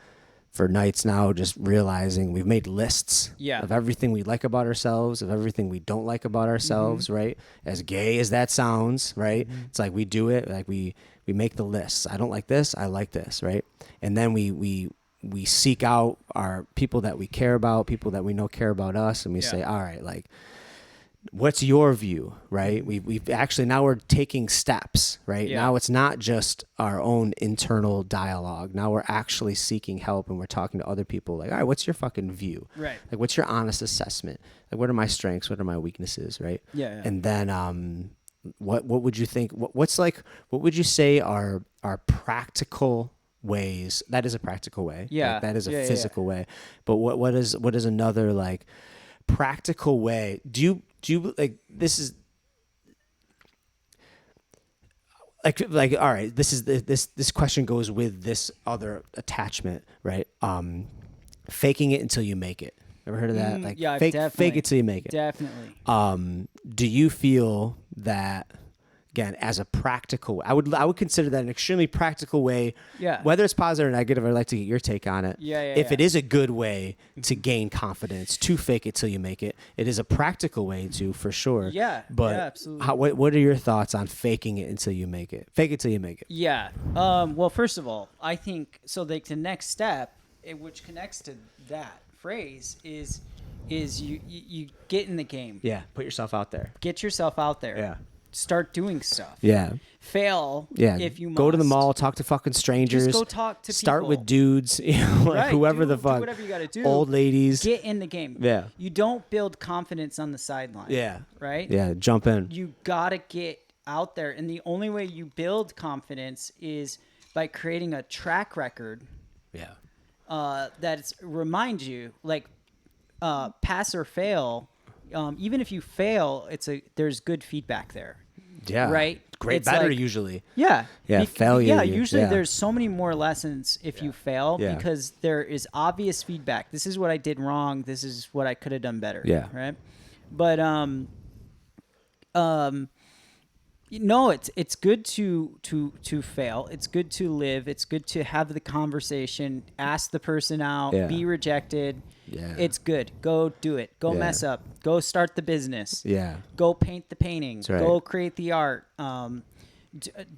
[SPEAKER 1] for nights now, just realizing we've made lists
[SPEAKER 2] Yeah.
[SPEAKER 1] of everything we like about ourselves, of everything we don't like about ourselves, right? As gay as that sounds, right? It's like we do it, like we make the lists. I don't like this, I like this, right? And then we seek out our people that we care about, people that we know care about us, and we say, all right, like, what's your view, right? We've actually, now we're taking steps, right?
[SPEAKER 2] Yeah.
[SPEAKER 1] Now it's not just our own internal dialogue. Now we're actually seeking help and we're talking to other people like, all right, what's your fucking view?
[SPEAKER 2] Right.
[SPEAKER 1] Like, what's your honest assessment? Like, what are my strengths? What are my weaknesses, right?
[SPEAKER 2] Yeah.
[SPEAKER 1] And then what would you think, what would you say are practical ways? That is a practical way.
[SPEAKER 2] Yeah.
[SPEAKER 1] Like, that is a
[SPEAKER 2] Yeah, yeah,
[SPEAKER 1] physical way. But what is another like practical way? Do you like, this is like all right, this question goes with this other attachment, right? Faking it until you make it. Ever heard of that? Like
[SPEAKER 2] yeah,
[SPEAKER 1] fake
[SPEAKER 2] definitely.
[SPEAKER 1] it till you make it.
[SPEAKER 2] Definitely.
[SPEAKER 1] Do you feel that, again, as a practical, I would consider that an extremely practical way,
[SPEAKER 2] Yeah.
[SPEAKER 1] whether it's positive or negative, I'd like to get your take on it.
[SPEAKER 2] Yeah,
[SPEAKER 1] if
[SPEAKER 2] yeah.
[SPEAKER 1] it is a good way to gain confidence, to fake it till you make it, it is a practical way to, for sure.
[SPEAKER 2] Yeah,
[SPEAKER 1] But
[SPEAKER 2] yeah, absolutely.
[SPEAKER 1] what are your thoughts on faking it until you make it? Fake it till you make it.
[SPEAKER 2] Yeah. Well, first of all, I think so. Like the next step, which connects to that phrase, is you get in the game.
[SPEAKER 1] Yeah. Put yourself out there.
[SPEAKER 2] Get yourself out there.
[SPEAKER 1] Yeah.
[SPEAKER 2] Start doing stuff.
[SPEAKER 1] Yeah.
[SPEAKER 2] Fail.
[SPEAKER 1] Yeah.
[SPEAKER 2] If you
[SPEAKER 1] go to the
[SPEAKER 2] must.
[SPEAKER 1] mall, talk to fucking strangers.
[SPEAKER 2] Just go talk to
[SPEAKER 1] Start
[SPEAKER 2] people.
[SPEAKER 1] with dudes, you know, like
[SPEAKER 2] Right,
[SPEAKER 1] whoever the
[SPEAKER 2] do
[SPEAKER 1] fuck.
[SPEAKER 2] whatever you gotta do.
[SPEAKER 1] Old ladies.
[SPEAKER 2] Get in the game.
[SPEAKER 1] Yeah.
[SPEAKER 2] You don't build confidence on the sideline.
[SPEAKER 1] Yeah.
[SPEAKER 2] Right.
[SPEAKER 1] Yeah. Jump in.
[SPEAKER 2] You gotta get out there, and the only way you build confidence is by creating a track record
[SPEAKER 1] Yeah.
[SPEAKER 2] that reminds you, like, pass or fail. Even if you fail, there's good feedback there.
[SPEAKER 1] Yeah.
[SPEAKER 2] Right?
[SPEAKER 1] great,
[SPEAKER 2] it's
[SPEAKER 1] better
[SPEAKER 2] like,
[SPEAKER 1] usually.
[SPEAKER 2] yeah.
[SPEAKER 1] Yeah, failure.
[SPEAKER 2] Yeah, usually
[SPEAKER 1] yeah.
[SPEAKER 2] there's so many more lessons if you fail
[SPEAKER 1] Yeah.
[SPEAKER 2] because there is obvious feedback. This is what I did wrong. This is what I could have done better.
[SPEAKER 1] Yeah.
[SPEAKER 2] Right. But um, no, it's good to fail. It's good to live. It's good to have the conversation, ask the person out,
[SPEAKER 1] Yeah.
[SPEAKER 2] be rejected.
[SPEAKER 1] Yeah.
[SPEAKER 2] It's good. Go do it. Go
[SPEAKER 1] Yeah.
[SPEAKER 2] mess up. Go start the business.
[SPEAKER 1] Yeah.
[SPEAKER 2] Go paint the painting.
[SPEAKER 1] That's right.
[SPEAKER 2] Go create the art.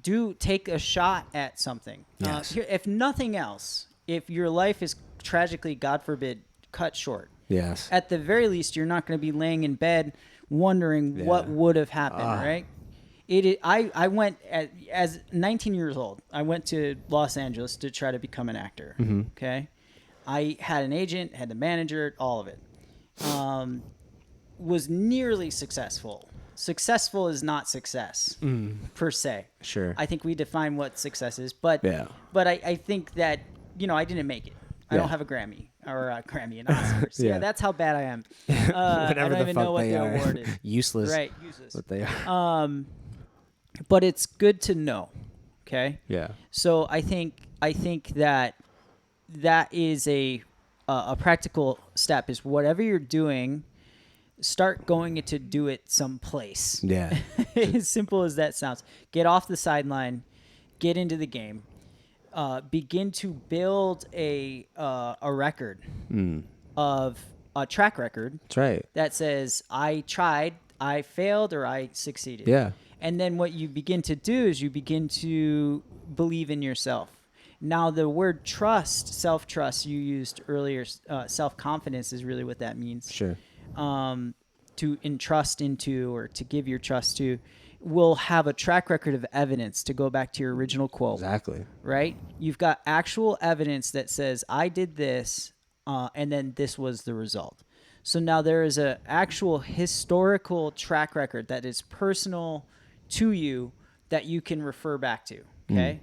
[SPEAKER 2] Do take a shot at something.
[SPEAKER 1] Yes.
[SPEAKER 2] If nothing else, if your life is tragically, God forbid, cut short,
[SPEAKER 1] Yes.
[SPEAKER 2] at the very least, you're not going to be laying in bed wondering what would have happened, right? I went as 19 years old. I went to Los Angeles to try to become an actor.
[SPEAKER 1] Mm-hmm.
[SPEAKER 2] Okay, I had an agent, had the manager, all of it. Was nearly successful. Successful is not success per se.
[SPEAKER 1] Sure.
[SPEAKER 2] I think we define what success is, but
[SPEAKER 1] Yeah.
[SPEAKER 2] I think that I didn't make it. I
[SPEAKER 1] Yeah.
[SPEAKER 2] don't have a Grammy or a Grammy and Oscars.
[SPEAKER 1] Yeah.
[SPEAKER 2] Yeah, that's how bad I am. I
[SPEAKER 1] Whatever
[SPEAKER 2] don't
[SPEAKER 1] the
[SPEAKER 2] even
[SPEAKER 1] fuck
[SPEAKER 2] know what
[SPEAKER 1] they
[SPEAKER 2] the
[SPEAKER 1] are.
[SPEAKER 2] award is.
[SPEAKER 1] Useless.
[SPEAKER 2] Right, useless.
[SPEAKER 1] What they are.
[SPEAKER 2] But it's good to know. Okay.
[SPEAKER 1] Yeah.
[SPEAKER 2] So I think that is a practical step. Is whatever you're doing, start going to do it someplace.
[SPEAKER 1] Yeah.
[SPEAKER 2] As simple as that sounds. Get off the sideline. Get into the game. Begin to build a record of a track record.
[SPEAKER 1] That's right.
[SPEAKER 2] That says I tried, I failed, or I succeeded.
[SPEAKER 1] Yeah.
[SPEAKER 2] And then what you begin to do is you begin to believe in yourself. Now, the word trust, self-trust you used earlier, self-confidence is really what that means.
[SPEAKER 1] Sure.
[SPEAKER 2] To entrust into or to give your trust to will have a track record of evidence, to go back to your original quote.
[SPEAKER 1] Exactly.
[SPEAKER 2] Right? You've got actual evidence that says, I did this, and then this was the result. So now there is an actual historical track record that is personal to you that you can refer back to. Okay.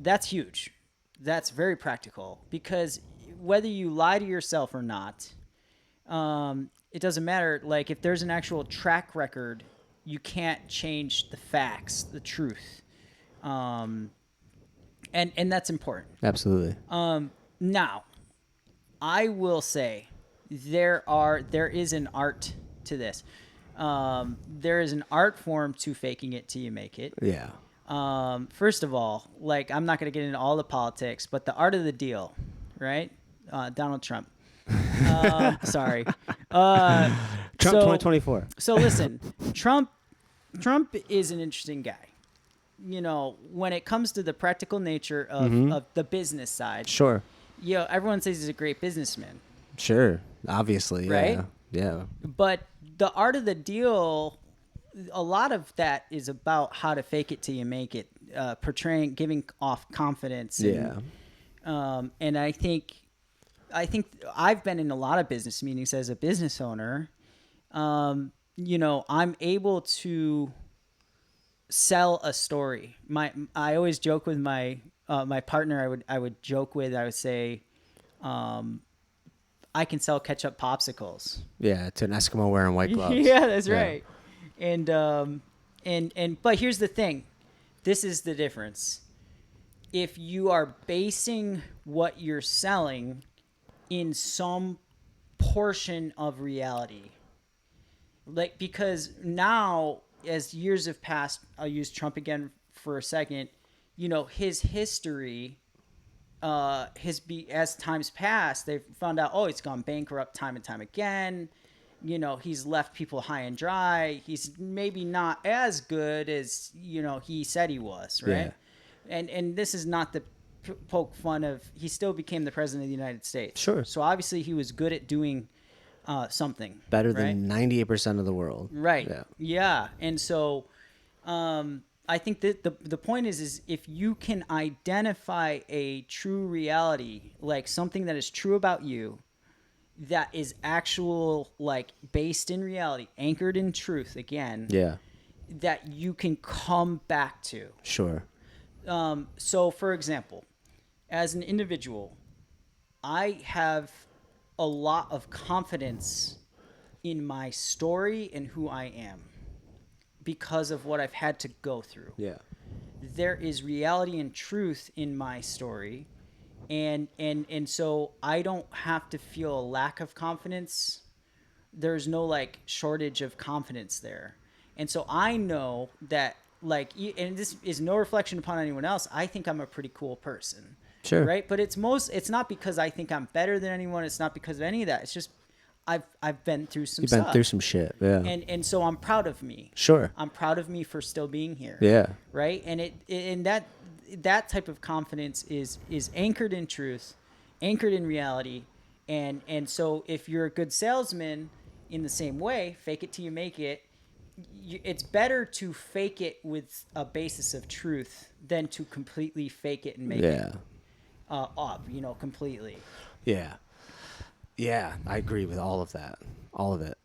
[SPEAKER 2] That's huge. That's very practical because whether you lie to yourself or not, it doesn't matter. Like if there's an actual track record, you can't change the facts, the truth. And that's important.
[SPEAKER 1] Absolutely.
[SPEAKER 2] Now, I will say there is an art to this. There is an art form to faking it till you make it.
[SPEAKER 1] Yeah.
[SPEAKER 2] First of all, like I'm not going to get into all the politics, but the art of the deal, right? Donald Trump. Sorry.
[SPEAKER 1] Trump 2024.
[SPEAKER 2] So listen, Trump is an interesting guy. When it comes to the practical nature of the business side.
[SPEAKER 1] Sure.
[SPEAKER 2] Everyone says he's a great businessman.
[SPEAKER 1] Sure. Obviously.
[SPEAKER 2] Right?
[SPEAKER 1] Yeah.
[SPEAKER 2] But the art of the deal, a lot of that is about how to fake it till you make it, giving off confidence.
[SPEAKER 1] Yeah.
[SPEAKER 2] And I think I've been in a lot of business meetings as a business owner. I'm able to sell a story. I always joke with my partner. I would joke with. I would say, I can sell ketchup popsicles.
[SPEAKER 1] Yeah, to an Eskimo wearing white gloves.
[SPEAKER 2] Yeah, that's right. And but here's the thing. This is the difference. If you are basing what you're selling in some portion of reality, like because now as years have passed, I'll use Trump again for a second. His history. As times pass, they've found out, he's gone bankrupt time and time again. He's left people high and dry. He's maybe not as good as, he said he was, right? Yeah. And this is not to poke fun of, he still became the president of the United States.
[SPEAKER 1] Sure.
[SPEAKER 2] So obviously he was good at doing something.
[SPEAKER 1] Better
[SPEAKER 2] right?
[SPEAKER 1] than 98% of the world.
[SPEAKER 2] Right.
[SPEAKER 1] Yeah.
[SPEAKER 2] And so, I think that the point is if you can identify a true reality, like something that is true about you, that is actual, like based in reality, anchored in truth again.
[SPEAKER 1] Yeah.
[SPEAKER 2] That you can come back to.
[SPEAKER 1] Sure.
[SPEAKER 2] So for example, as an individual, I have a lot of confidence in my story and who I am. because of what I've had to go through.
[SPEAKER 1] Yeah.
[SPEAKER 2] There is reality and truth in my story, and so I don't have to feel a lack of confidence. There's no like shortage of confidence there. And so I know that like and this is no reflection upon anyone else. I think I'm a pretty cool person.
[SPEAKER 1] Sure.
[SPEAKER 2] Right? But it's not because I think I'm better than anyone. It's not because of any of that. It's just I've been through some
[SPEAKER 1] You've
[SPEAKER 2] stuff.
[SPEAKER 1] been through some shit. Yeah.
[SPEAKER 2] And so I'm proud of me.
[SPEAKER 1] Sure.
[SPEAKER 2] I'm proud of me for still being here.
[SPEAKER 1] Yeah.
[SPEAKER 2] Right? And that type of confidence is anchored in truth, anchored in reality. And so if you're a good salesman in the same way, fake it till you make it, it's better to fake it with a basis of truth than to completely fake it and make it up, completely.
[SPEAKER 1] Yeah. Yeah, I agree with all of that. All of it.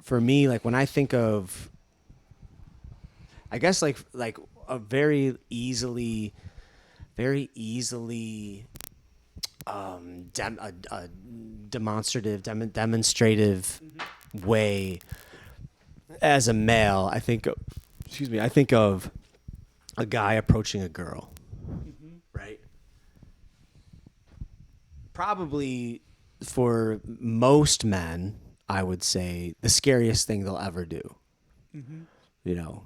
[SPEAKER 1] For me, like when I think of, I guess like a very easily demonstrative way as a male, I think of a guy approaching a girl, right? Probably for most men, I would say the scariest thing they'll ever do.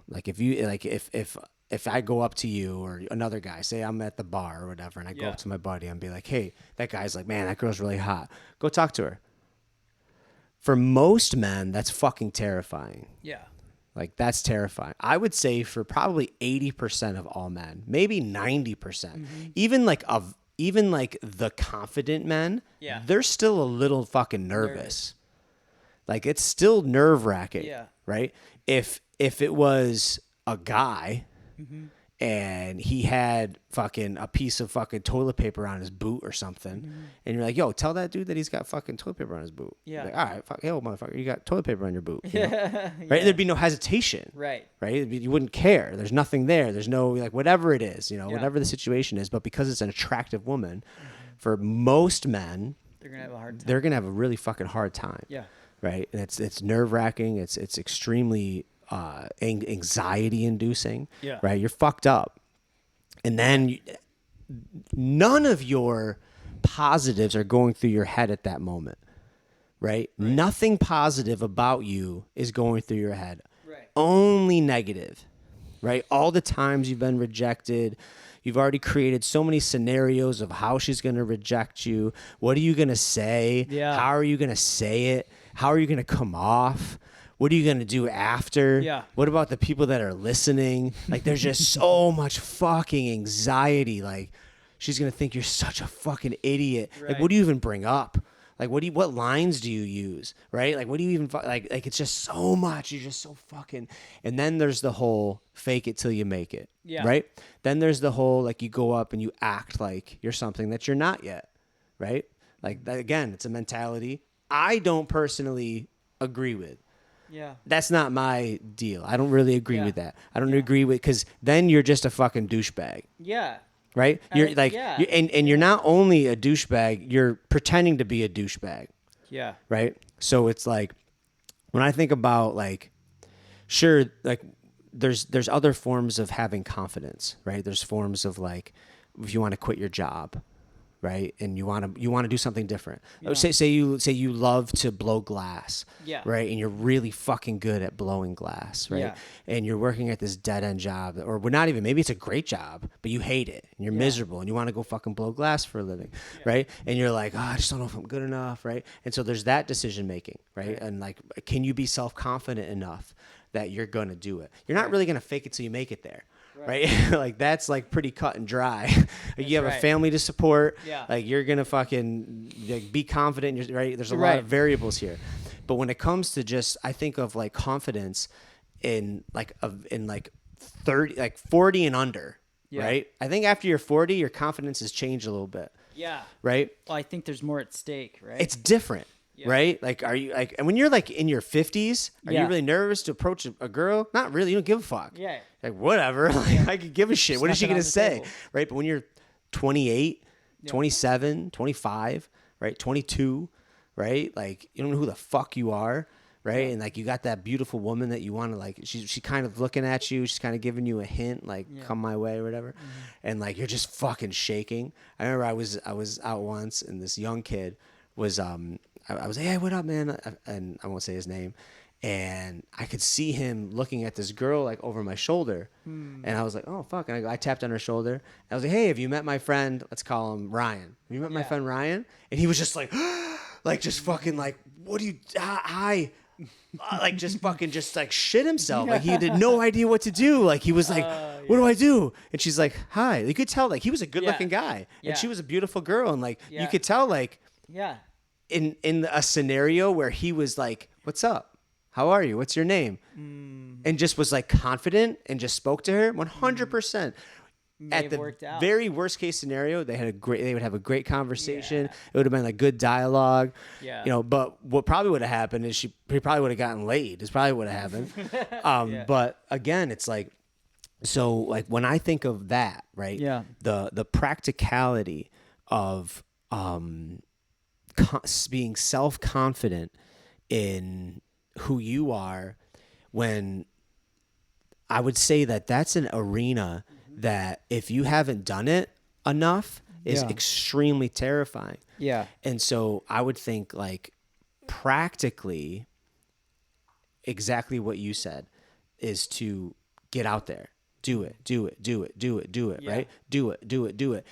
[SPEAKER 1] Like if I go up to you or another guy, say I'm at the bar or whatever, and I go up to my buddy and be like, hey, that guy's like, man, that girl's really hot. Go talk to her. For most men, that's fucking terrifying.
[SPEAKER 2] Yeah.
[SPEAKER 1] Like that's terrifying. I would say for probably 80% of all men, maybe 90%, even like the confident men, they're still a little fucking nervous. Like it's still nerve wracking, right? If it was a guy and he had fucking a piece of fucking toilet paper on his boot or something, and you're like, yo, tell that dude that he's got fucking toilet paper on his boot.
[SPEAKER 2] Yeah.
[SPEAKER 1] Like, all right, fuck, yo, motherfucker, you got toilet paper on your boot. You know? Right? There'd be no hesitation.
[SPEAKER 2] Right.
[SPEAKER 1] You wouldn't care. There's nothing there. There's no, like, whatever it is, whatever the situation is. But because it's an attractive woman, for most men,
[SPEAKER 2] they're going to have a hard time.
[SPEAKER 1] They're going to have a really fucking hard time.
[SPEAKER 2] Yeah.
[SPEAKER 1] Right? And it's nerve wracking. It's extremely anxiety inducing.
[SPEAKER 2] Yeah.
[SPEAKER 1] Right? You're fucked up. And then none of your positives are going through your head at that moment. Right? Nothing positive about you is going through your head.
[SPEAKER 2] Right.
[SPEAKER 1] Only negative. Right? All the times you've been rejected. You've already created so many scenarios of how she's going to reject you. What are you going to say?
[SPEAKER 2] Yeah.
[SPEAKER 1] How are you going to say it? How are you going to come off? What are you going to do after?
[SPEAKER 2] Yeah.
[SPEAKER 1] What about the people that are listening? Like, there's just so much fucking anxiety. Like, she's going to think you're such a fucking idiot.
[SPEAKER 2] Right.
[SPEAKER 1] Like, what do you even bring up? Like, what lines do you use? Right? Like, what do you even, like, it's just so much. You're just so fucking, and then there's the whole fake it till you make it.
[SPEAKER 2] Yeah.
[SPEAKER 1] Right? Then there's the whole, like, you go up and you act like you're something that you're not yet. Right? Like, that, again, it's a mentality I don't personally agree with.
[SPEAKER 2] Yeah.
[SPEAKER 1] That's not my deal. I don't really agree with that. I don't agree with, because then you're just a fucking douchebag.
[SPEAKER 2] Yeah.
[SPEAKER 1] Right? You're like,
[SPEAKER 2] yeah.
[SPEAKER 1] and you're not only a douchebag, you're pretending to be a douchebag.
[SPEAKER 2] Yeah.
[SPEAKER 1] Right? So it's like, when I think about, like, sure, like, there's other forms of having confidence, right? There's forms of, like, if you want to quit your job, right? And you want to do something different.
[SPEAKER 2] Yeah.
[SPEAKER 1] Say you love to blow glass,
[SPEAKER 2] Yeah.
[SPEAKER 1] right? And you're really fucking good at blowing glass, right?
[SPEAKER 2] Yeah.
[SPEAKER 1] And you're working at this dead end job, or not even, maybe it's a great job, but you hate it and you're miserable and you want to go fucking blow glass for a living, right? And you're like, oh, I just don't know if I'm good enough, right? And so there's that decision making, right? And like, can you be self-confident enough that you're gonna do it? You're not really gonna fake it till you make it there. Right? Like, that's like pretty cut and dry. Like, you have a family to support.
[SPEAKER 2] Yeah.
[SPEAKER 1] Like, you're going to fucking, like, be confident. Right? There's a lot of variables here. But when it comes to just, I think of, like, confidence in 30, like 40 and under, right? I think after you're 40, your confidence has changed a little bit.
[SPEAKER 2] Yeah.
[SPEAKER 1] Right?
[SPEAKER 2] Well, I think there's more at stake, right?
[SPEAKER 1] It's different. Right? Like, are you, like, and when you're, like, in your 50s, are you really nervous to approach a girl? Not really. You don't give a fuck.
[SPEAKER 2] Yeah.
[SPEAKER 1] Like, whatever. Like, I could give a shit.
[SPEAKER 2] Just
[SPEAKER 1] what is she
[SPEAKER 2] nothing
[SPEAKER 1] going
[SPEAKER 2] on
[SPEAKER 1] to
[SPEAKER 2] the
[SPEAKER 1] say?
[SPEAKER 2] table.
[SPEAKER 1] Right? But when you're 28, 27, 25, right? 22, right? Like, you don't know who the fuck you are, right?
[SPEAKER 2] Yeah.
[SPEAKER 1] And like you got that beautiful woman that you want to like. She kind of looking at you. She's kind of giving you a hint, like
[SPEAKER 2] Yeah.
[SPEAKER 1] come my way or whatever. And like you're just fucking shaking. I remember I was out once, and this young kid was I was like, hey, what up, man? And I won't say his name. And I could see him looking at this girl like over my shoulder, and I was like, "Oh fuck!" And I tapped on her shoulder. And I was like, "Hey, have you met my friend? Let's call him Ryan. Have you met my
[SPEAKER 2] Yeah.
[SPEAKER 1] friend Ryan?" And he was just like, like just fucking like, "What do you? Hi." Like just fucking just like shit himself. Like he had no idea what to do. Like he was like, "What do I do?" And she's like, "Hi." You could tell like he was a good looking guy,
[SPEAKER 2] Yeah.
[SPEAKER 1] and she was a beautiful girl, and like you
[SPEAKER 2] Yeah.
[SPEAKER 1] could tell like
[SPEAKER 2] Yeah.
[SPEAKER 1] in a scenario where he was like, "What's up? How are you? What's your name?" And just was like confident and just spoke to her 100%.
[SPEAKER 2] May
[SPEAKER 1] At
[SPEAKER 2] have
[SPEAKER 1] the
[SPEAKER 2] worked out.
[SPEAKER 1] very worst case scenario, they would have a great conversation.
[SPEAKER 2] Yeah.
[SPEAKER 1] It would have been like good dialogue.
[SPEAKER 2] Yeah.
[SPEAKER 1] You know, but what probably would have happened is he probably would have gotten laid. Is probably what would have happened.
[SPEAKER 2] Yeah.
[SPEAKER 1] But again, it's like, so like when I think of that, right?
[SPEAKER 2] Yeah.
[SPEAKER 1] The practicality of being self-confident in who you are, when I would say that that's an arena that if you haven't done it enough is
[SPEAKER 2] Yeah.
[SPEAKER 1] extremely terrifying.
[SPEAKER 2] Yeah.
[SPEAKER 1] And so I would think like practically exactly what you said is to get out there, do it,
[SPEAKER 2] Yeah.
[SPEAKER 1] right? Do it.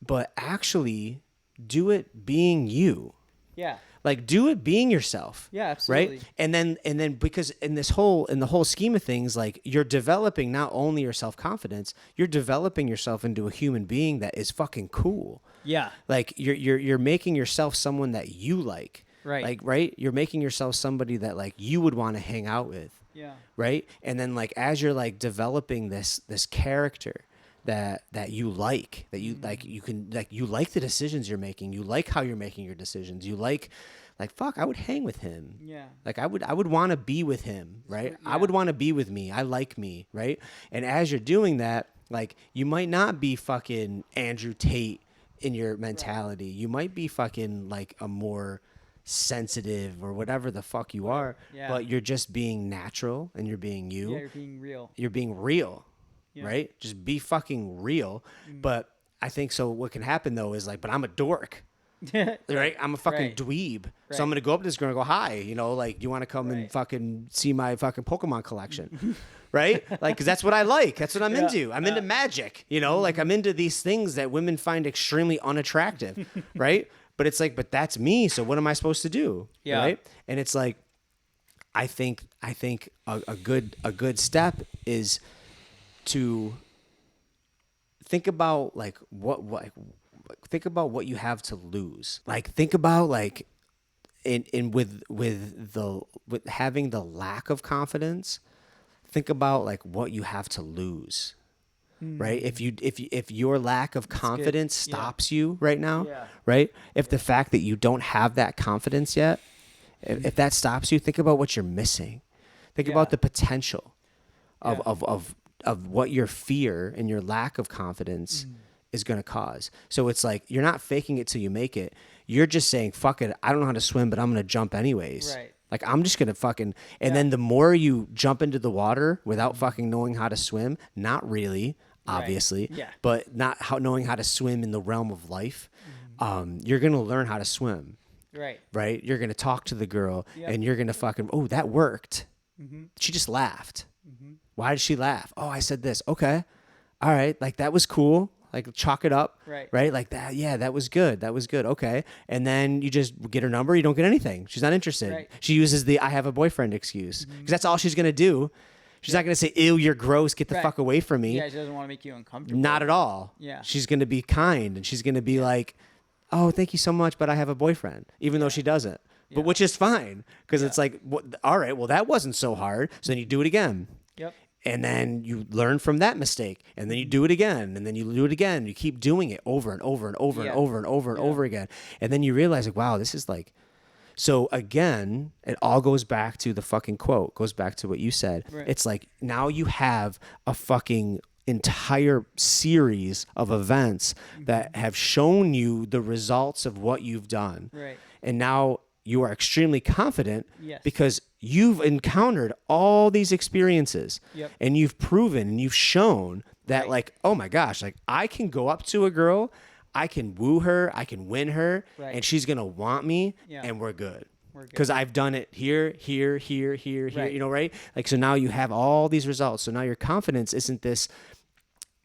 [SPEAKER 1] But actually do it being you.
[SPEAKER 2] Yeah.
[SPEAKER 1] Like do it being yourself.
[SPEAKER 2] Yeah, absolutely.
[SPEAKER 1] Right. And then because in the whole scheme of things, like you're developing not only your self-confidence, you're developing yourself into a human being that is fucking cool.
[SPEAKER 2] Yeah.
[SPEAKER 1] Like you're making yourself someone that you like.
[SPEAKER 2] Right.
[SPEAKER 1] Like, right? You're making yourself somebody that like you would want to hang out with.
[SPEAKER 2] Yeah.
[SPEAKER 1] Right? And then like as you're like developing this character that you like, that you like, you can like, you like the decisions you're making, you like how you're making your decisions, you like fuck, I would hang with him.
[SPEAKER 2] Yeah.
[SPEAKER 1] Like I would want to be with him, right?
[SPEAKER 2] Yeah.
[SPEAKER 1] I would want to be with me. I like me, right? And as you're doing that, like you might not be fucking Andrew Tate in your mentality. You might be fucking like a more sensitive or whatever the fuck you are,
[SPEAKER 2] Yeah.
[SPEAKER 1] but you're just being natural and you're being you.
[SPEAKER 2] Yeah, you're being real.
[SPEAKER 1] You're being real,
[SPEAKER 2] Yeah.
[SPEAKER 1] right? Just be fucking real. But I think so what can happen though is like, but I'm a dork. Right, I'm a fucking
[SPEAKER 2] Right.
[SPEAKER 1] dweeb,
[SPEAKER 2] Right.
[SPEAKER 1] so I'm gonna go up to this girl and go, "Hi, you know, like, do you want to come and
[SPEAKER 2] Right.
[SPEAKER 1] fucking see my fucking Pokemon collection?" Right, like, because that's what I like. That's what I'm into. I'm into magic, you know, like I'm into these things that women find extremely unattractive, right? But it's like, but that's me. So what am I supposed to do?
[SPEAKER 2] Yeah.
[SPEAKER 1] Right, and it's like, I think a good step is to think about like think about what you have to lose. Like think about like in with having the lack of confidence, think about like what you have to lose. Right? If your lack of confidence
[SPEAKER 2] Yeah.
[SPEAKER 1] stops you right now,
[SPEAKER 2] Yeah.
[SPEAKER 1] right? If the fact that you don't have that confidence yet, if that stops you, think about what you're missing. Think
[SPEAKER 2] Yeah.
[SPEAKER 1] about the potential of,
[SPEAKER 2] Yeah.
[SPEAKER 1] of what your fear and your lack of confidence is going to cause. So it's like you're not faking it till you make it. You're just saying, fuck it, I don't know how to swim, but I'm going to jump anyways.
[SPEAKER 2] Right.
[SPEAKER 1] Like I'm just going to fucking, and
[SPEAKER 2] Yeah.
[SPEAKER 1] then the more you jump into the water without fucking knowing how to swim, not really,
[SPEAKER 2] Right.
[SPEAKER 1] obviously,
[SPEAKER 2] Yeah.
[SPEAKER 1] but not knowing how to swim in the realm of life, you're going to learn how to swim.
[SPEAKER 2] Right.
[SPEAKER 1] Right? You're going to talk to the girl
[SPEAKER 2] Yep.
[SPEAKER 1] and you're going to fucking, oh, that worked.
[SPEAKER 2] Mm-hmm.
[SPEAKER 1] She just laughed. Why did she laugh? Oh, I said this. Okay. All right. Like that was cool. Like chalk it up.
[SPEAKER 2] Right.
[SPEAKER 1] Right. Like that. Yeah, that was good. That was good. Okay. And then you just get her number. You don't get anything. She's not interested.
[SPEAKER 2] Right.
[SPEAKER 1] She uses the I have a boyfriend excuse because that's all she's going to do. She's not going to say, ew, you're gross. Get the
[SPEAKER 2] Right.
[SPEAKER 1] fuck away from me.
[SPEAKER 2] Yeah, she doesn't want to make you uncomfortable.
[SPEAKER 1] Not at all.
[SPEAKER 2] Yeah.
[SPEAKER 1] She's going to be kind and she's going to be like, oh, thank you so much, but I have a boyfriend, even though she doesn't. But
[SPEAKER 2] Yeah.
[SPEAKER 1] which is fine because
[SPEAKER 2] Yeah.
[SPEAKER 1] it's like, all right, well, that wasn't so hard. So then you do it again.
[SPEAKER 2] Yep.
[SPEAKER 1] And then you learn from that mistake. And then you do it again. And then you do it again. You keep doing it over and over and over
[SPEAKER 2] Yeah.
[SPEAKER 1] and over and over and
[SPEAKER 2] Yeah.
[SPEAKER 1] over again. And then you realize, like, wow, this is like. So again, it all goes back to the fucking quote, goes back to what you said.
[SPEAKER 2] Right.
[SPEAKER 1] It's like now you have a fucking entire series of events that have shown you the results of what you've done.
[SPEAKER 2] Right.
[SPEAKER 1] And now you are extremely confident
[SPEAKER 2] Yes.
[SPEAKER 1] because you've encountered all these experiences
[SPEAKER 2] Yep.
[SPEAKER 1] and you've proven and you've shown that
[SPEAKER 2] Right.
[SPEAKER 1] like, oh my gosh, like I can go up to a girl, I can woo her, I can win her,
[SPEAKER 2] Right.
[SPEAKER 1] and she's going to want me
[SPEAKER 2] Yeah.
[SPEAKER 1] and we're good.
[SPEAKER 2] We're good.
[SPEAKER 1] Because I've done it here,
[SPEAKER 2] Right.
[SPEAKER 1] you know, right? Like, so now you have all these results. So now your confidence isn't this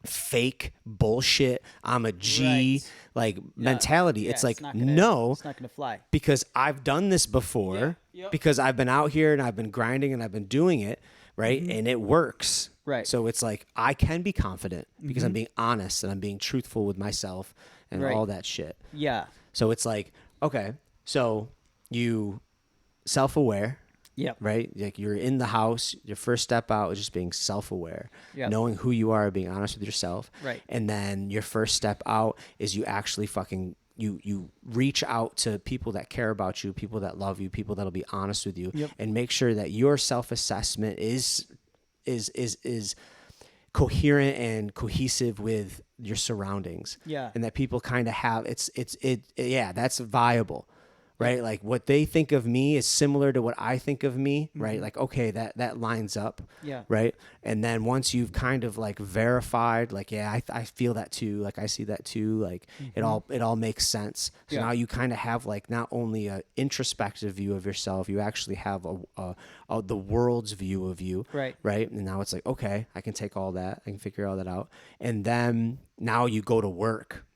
[SPEAKER 1] fake bullshit, I'm a G,
[SPEAKER 2] Right.
[SPEAKER 1] like mentality.
[SPEAKER 2] Yeah,
[SPEAKER 1] It's like,
[SPEAKER 2] not gonna,
[SPEAKER 1] no,
[SPEAKER 2] it's not gonna fly.
[SPEAKER 1] because I've done this before,
[SPEAKER 2] Yeah. Yep.
[SPEAKER 1] because I've been out here and I've been grinding and I've been doing it, right? And it works.
[SPEAKER 2] Right.
[SPEAKER 1] So it's like, I can be confident because I'm being honest and I'm being truthful with myself and
[SPEAKER 2] Right.
[SPEAKER 1] all that shit.
[SPEAKER 2] Yeah.
[SPEAKER 1] So it's like, okay, so you self-aware,
[SPEAKER 2] Yep.
[SPEAKER 1] right? Like you're in the house, your first step out is just being self-aware,
[SPEAKER 2] Yep.
[SPEAKER 1] knowing who you are, being honest with yourself.
[SPEAKER 2] Right.
[SPEAKER 1] And then your first step out is you actually fucking you reach out to people that care about you, people that love you, people that'll be honest with you,
[SPEAKER 2] Yep.
[SPEAKER 1] and make sure that your self-assessment is coherent and cohesive with your surroundings.
[SPEAKER 2] Yeah.
[SPEAKER 1] And that people kind of have yeah, that's viable. Right? Like what they think of me is similar to what I think of me, right? Like, okay, that lines up.
[SPEAKER 2] Yeah.
[SPEAKER 1] Right. And then once you've kind of like verified, like, yeah, I feel that too. Like I see that too. Like it all makes sense. So
[SPEAKER 2] Yeah.
[SPEAKER 1] now you kind of have like not only a introspective view of yourself, you actually have the world's view of you.
[SPEAKER 2] Right.
[SPEAKER 1] Right. And now it's like, okay, I can take all that. I can figure all that out. And then now you go to work.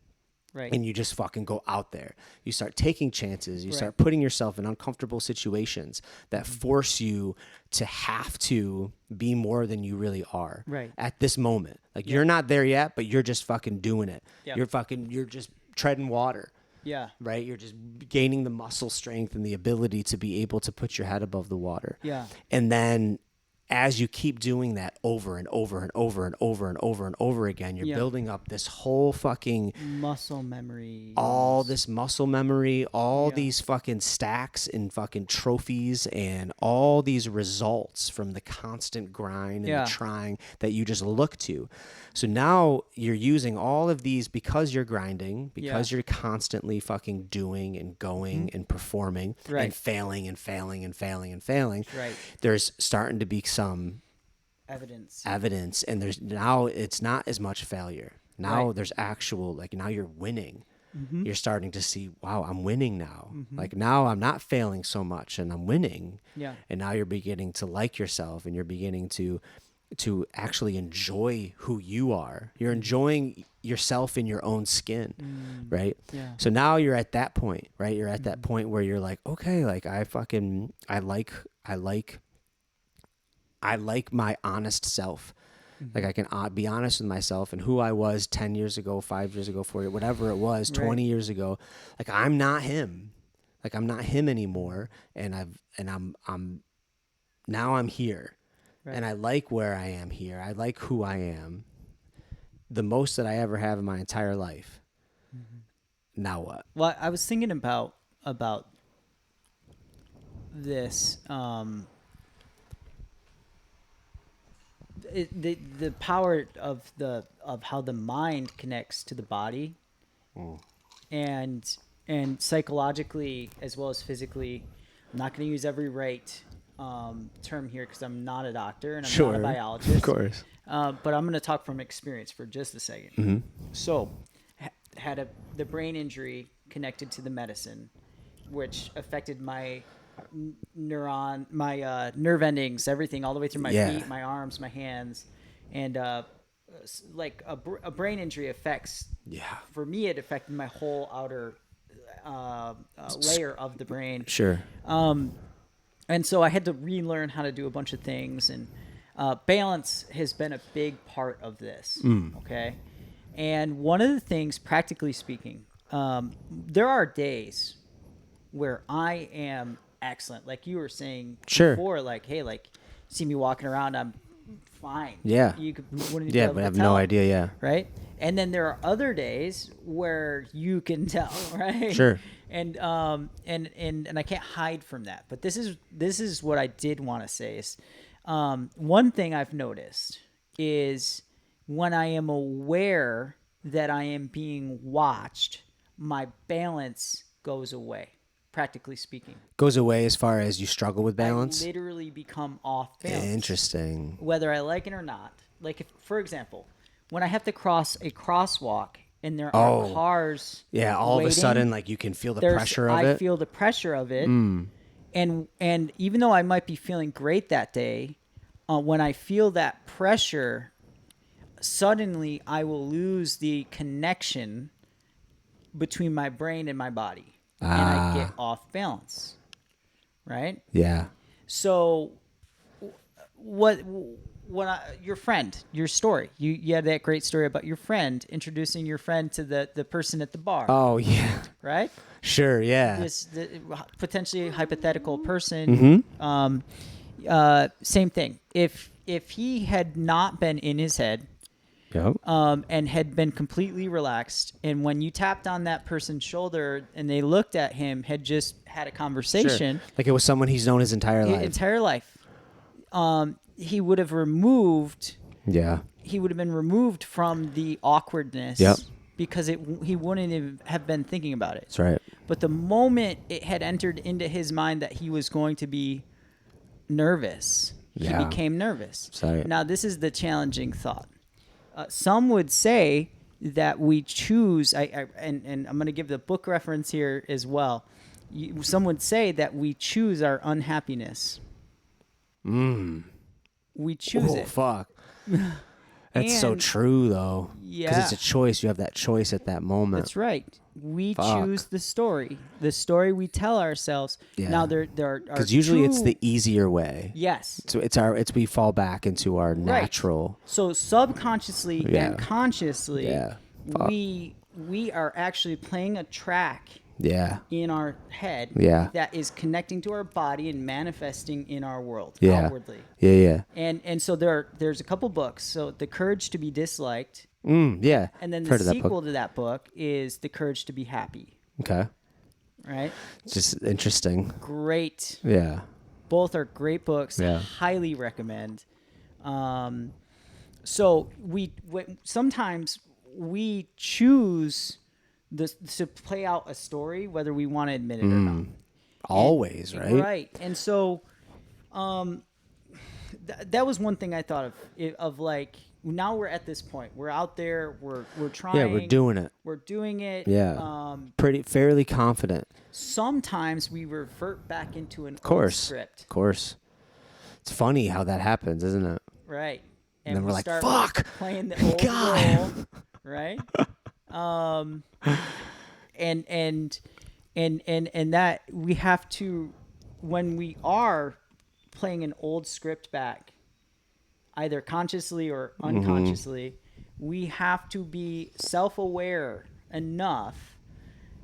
[SPEAKER 2] Right.
[SPEAKER 1] And you just fucking go out there. You start taking chances. You
[SPEAKER 2] Right.
[SPEAKER 1] start putting yourself in uncomfortable situations that force you to have to be more than you really are
[SPEAKER 2] Right.
[SPEAKER 1] at this moment. Like you're not there yet, but you're just fucking doing it.
[SPEAKER 2] Yep.
[SPEAKER 1] You're just treading water,
[SPEAKER 2] Yeah.
[SPEAKER 1] right? You're just gaining the muscle strength and the ability to be able to put your head above the water.
[SPEAKER 2] Yeah.
[SPEAKER 1] And then as you keep doing that over and over and over and over and over and over again, you're
[SPEAKER 2] Yeah.
[SPEAKER 1] building up this whole fucking
[SPEAKER 2] Muscle memory.
[SPEAKER 1] all this muscle memory, all
[SPEAKER 2] Yeah.
[SPEAKER 1] these fucking stacks and fucking trophies and all these results from the constant grind and
[SPEAKER 2] Yeah.
[SPEAKER 1] the trying that you just look to. So now you're using all of these because you're grinding, because you're constantly fucking doing and going and performing
[SPEAKER 2] Right.
[SPEAKER 1] and failing and failing and failing and failing.
[SPEAKER 2] Right.
[SPEAKER 1] There's starting to be some
[SPEAKER 2] Evidence.
[SPEAKER 1] and there's now it's not as much failure. Now
[SPEAKER 2] Right.
[SPEAKER 1] there's actual, like now you're winning. You're starting to see, wow, I'm winning now. Like now I'm not failing so much and I'm winning.
[SPEAKER 2] Yeah.
[SPEAKER 1] And now you're beginning to like yourself and you're beginning to actually enjoy who you are. You're enjoying yourself in your own skin, right?
[SPEAKER 2] Yeah.
[SPEAKER 1] So now you're at that point, right? You're at that point where you're like, okay, like I like my honest self. Like I can be honest with myself and who I was 10 years ago, 5 years ago, 4 years, whatever it was, 20 years ago. Like I'm not him. Like I'm not him anymore. And I'm now I'm here.
[SPEAKER 2] Right.
[SPEAKER 1] And I like where I am here. I like who I am. The most that I ever have in my entire life. Now what?
[SPEAKER 2] Well, I was thinking about this. The power of how the mind connects to the body, and psychologically as well as physically. I'm not going to use every right term here because I'm not a doctor and I'm not a biologist.
[SPEAKER 1] Of course.
[SPEAKER 2] But I'm going to talk from experience for just a second.
[SPEAKER 1] Mm-hmm.
[SPEAKER 2] So, had the brain injury connected to the medicine, which affected my nerve endings, everything, all the way through my feet, my arms, my hands, and like a brain injury affects.
[SPEAKER 1] Yeah.
[SPEAKER 2] For me, it affected my whole outer layer of the brain.
[SPEAKER 1] Sure.
[SPEAKER 2] And so I had to relearn how to do a bunch of things, and balance has been a big part of this. Okay. And one of the things, practically speaking, there are days where I am excellent. Like you were saying before, like, hey, like, see me walking around, I'm fine.
[SPEAKER 1] Yeah.
[SPEAKER 2] You wouldn't
[SPEAKER 1] Yeah,
[SPEAKER 2] be able
[SPEAKER 1] but I
[SPEAKER 2] to
[SPEAKER 1] have
[SPEAKER 2] tell,
[SPEAKER 1] no idea. Yeah.
[SPEAKER 2] right? And then there are other days where you can tell, right?
[SPEAKER 1] Sure.
[SPEAKER 2] And I can't hide from that. But this is what I did want to say is, one thing I've noticed is when I am aware that I am being watched, my balance goes away practically speaking.
[SPEAKER 1] Goes away as far as you struggle with balance?
[SPEAKER 2] I literally become off balance.
[SPEAKER 1] Interesting.
[SPEAKER 2] Whether I like it or not. Like, if, for example, when I have to cross a crosswalk and there are cars
[SPEAKER 1] Yeah, all
[SPEAKER 2] waiting,
[SPEAKER 1] of a sudden, like, you can feel the pressure of it.
[SPEAKER 2] I feel the pressure of it. And even though I might be feeling great that day, when I feel that pressure, suddenly I will lose the connection between my brain and my body. And I get off balance. Right?
[SPEAKER 1] Yeah.
[SPEAKER 2] So your friend, your story, you had that great story about your friend, introducing your friend to the person at the bar.
[SPEAKER 1] Oh, yeah.
[SPEAKER 2] Right?
[SPEAKER 1] Sure, yeah.
[SPEAKER 2] This potentially hypothetical person. Same thing. If he had not been in his head,
[SPEAKER 1] Yep.
[SPEAKER 2] and had been completely relaxed, and when you tapped on that person's shoulder and they looked at him, had just had a conversation,
[SPEAKER 1] Sure. Like it was someone he's known his entire life.
[SPEAKER 2] He would have removed.
[SPEAKER 1] Yeah.
[SPEAKER 2] He would have been removed from the awkwardness.
[SPEAKER 1] Yep.
[SPEAKER 2] Because he wouldn't have been thinking about it.
[SPEAKER 1] That's right.
[SPEAKER 2] But the moment it had entered into his mind that he was going to be nervous, he became nervous.
[SPEAKER 1] Sorry.
[SPEAKER 2] Now, this is the challenging thought. Some would say that we choose, and I'm going to give the book reference here as well. Some would say that we choose our unhappiness. We choose it.
[SPEAKER 1] Oh, fuck. That's so true, though.
[SPEAKER 2] Yeah.
[SPEAKER 1] Because it's a choice. You have that choice at that moment.
[SPEAKER 2] That's right. We choose the story we tell ourselves.
[SPEAKER 1] Yeah.
[SPEAKER 2] Now there are
[SPEAKER 1] because usually it's the easier way.
[SPEAKER 2] Yes.
[SPEAKER 1] So we fall back into our natural.
[SPEAKER 2] So subconsciously and consciously, we are actually playing a track.
[SPEAKER 1] Yeah.
[SPEAKER 2] In our head.
[SPEAKER 1] Yeah.
[SPEAKER 2] That is connecting to our body and manifesting in our world outwardly.
[SPEAKER 1] Yeah.
[SPEAKER 2] And so there's a couple books. So The Courage to be Disliked.
[SPEAKER 1] Yeah.
[SPEAKER 2] And then the sequel to that book is The Courage to be Happy.
[SPEAKER 1] Okay.
[SPEAKER 2] Right?
[SPEAKER 1] Just interesting.
[SPEAKER 2] Great.
[SPEAKER 1] Yeah.
[SPEAKER 2] Both are great books.
[SPEAKER 1] Yeah.
[SPEAKER 2] Highly recommend. So sometimes we choose to play out a story, whether we want to admit it or not.
[SPEAKER 1] Always, right?
[SPEAKER 2] Right. And so that was one thing I thought of like, now we're at this point. We're out there. We're trying.
[SPEAKER 1] Yeah, we're doing it.
[SPEAKER 2] We're doing it.
[SPEAKER 1] Yeah. Fairly confident.
[SPEAKER 2] Sometimes we revert back into an old
[SPEAKER 1] course.
[SPEAKER 2] script.
[SPEAKER 1] Of course. It's funny how that happens, isn't it?
[SPEAKER 2] Right.
[SPEAKER 1] And then we're like,
[SPEAKER 2] start
[SPEAKER 1] fuck.
[SPEAKER 2] Playing the old role. Right. And that we have to, when we are playing an old script back, either consciously or unconsciously, we have to be self-aware enough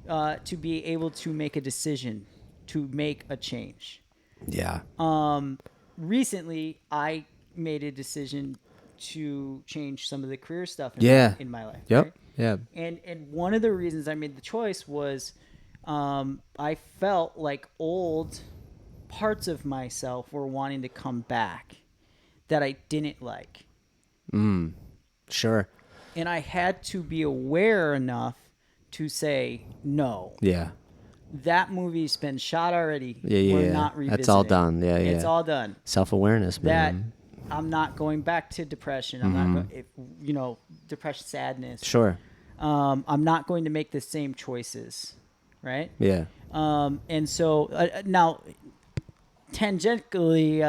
[SPEAKER 2] to be able to make a decision, to make a change.
[SPEAKER 1] Yeah.
[SPEAKER 2] Recently, I made a decision to change some of the career stuff in my life.
[SPEAKER 1] Yep.
[SPEAKER 2] Right?
[SPEAKER 1] Yeah.
[SPEAKER 2] And one of the reasons I made the choice was I felt like old parts of myself were wanting to come back that I didn't like.
[SPEAKER 1] Sure.
[SPEAKER 2] And I had to be aware enough to say no.
[SPEAKER 1] Yeah.
[SPEAKER 2] That movie's been shot already.
[SPEAKER 1] Yeah.
[SPEAKER 2] We're not revisiting.
[SPEAKER 1] That's all done. Yeah.
[SPEAKER 2] It's all done.
[SPEAKER 1] Self-awareness, man.
[SPEAKER 2] That I'm not going back to depression. I'm not going, depression, sadness.
[SPEAKER 1] Sure.
[SPEAKER 2] I'm not going to make the same choices, right?
[SPEAKER 1] Yeah.
[SPEAKER 2] And so now, tangentially,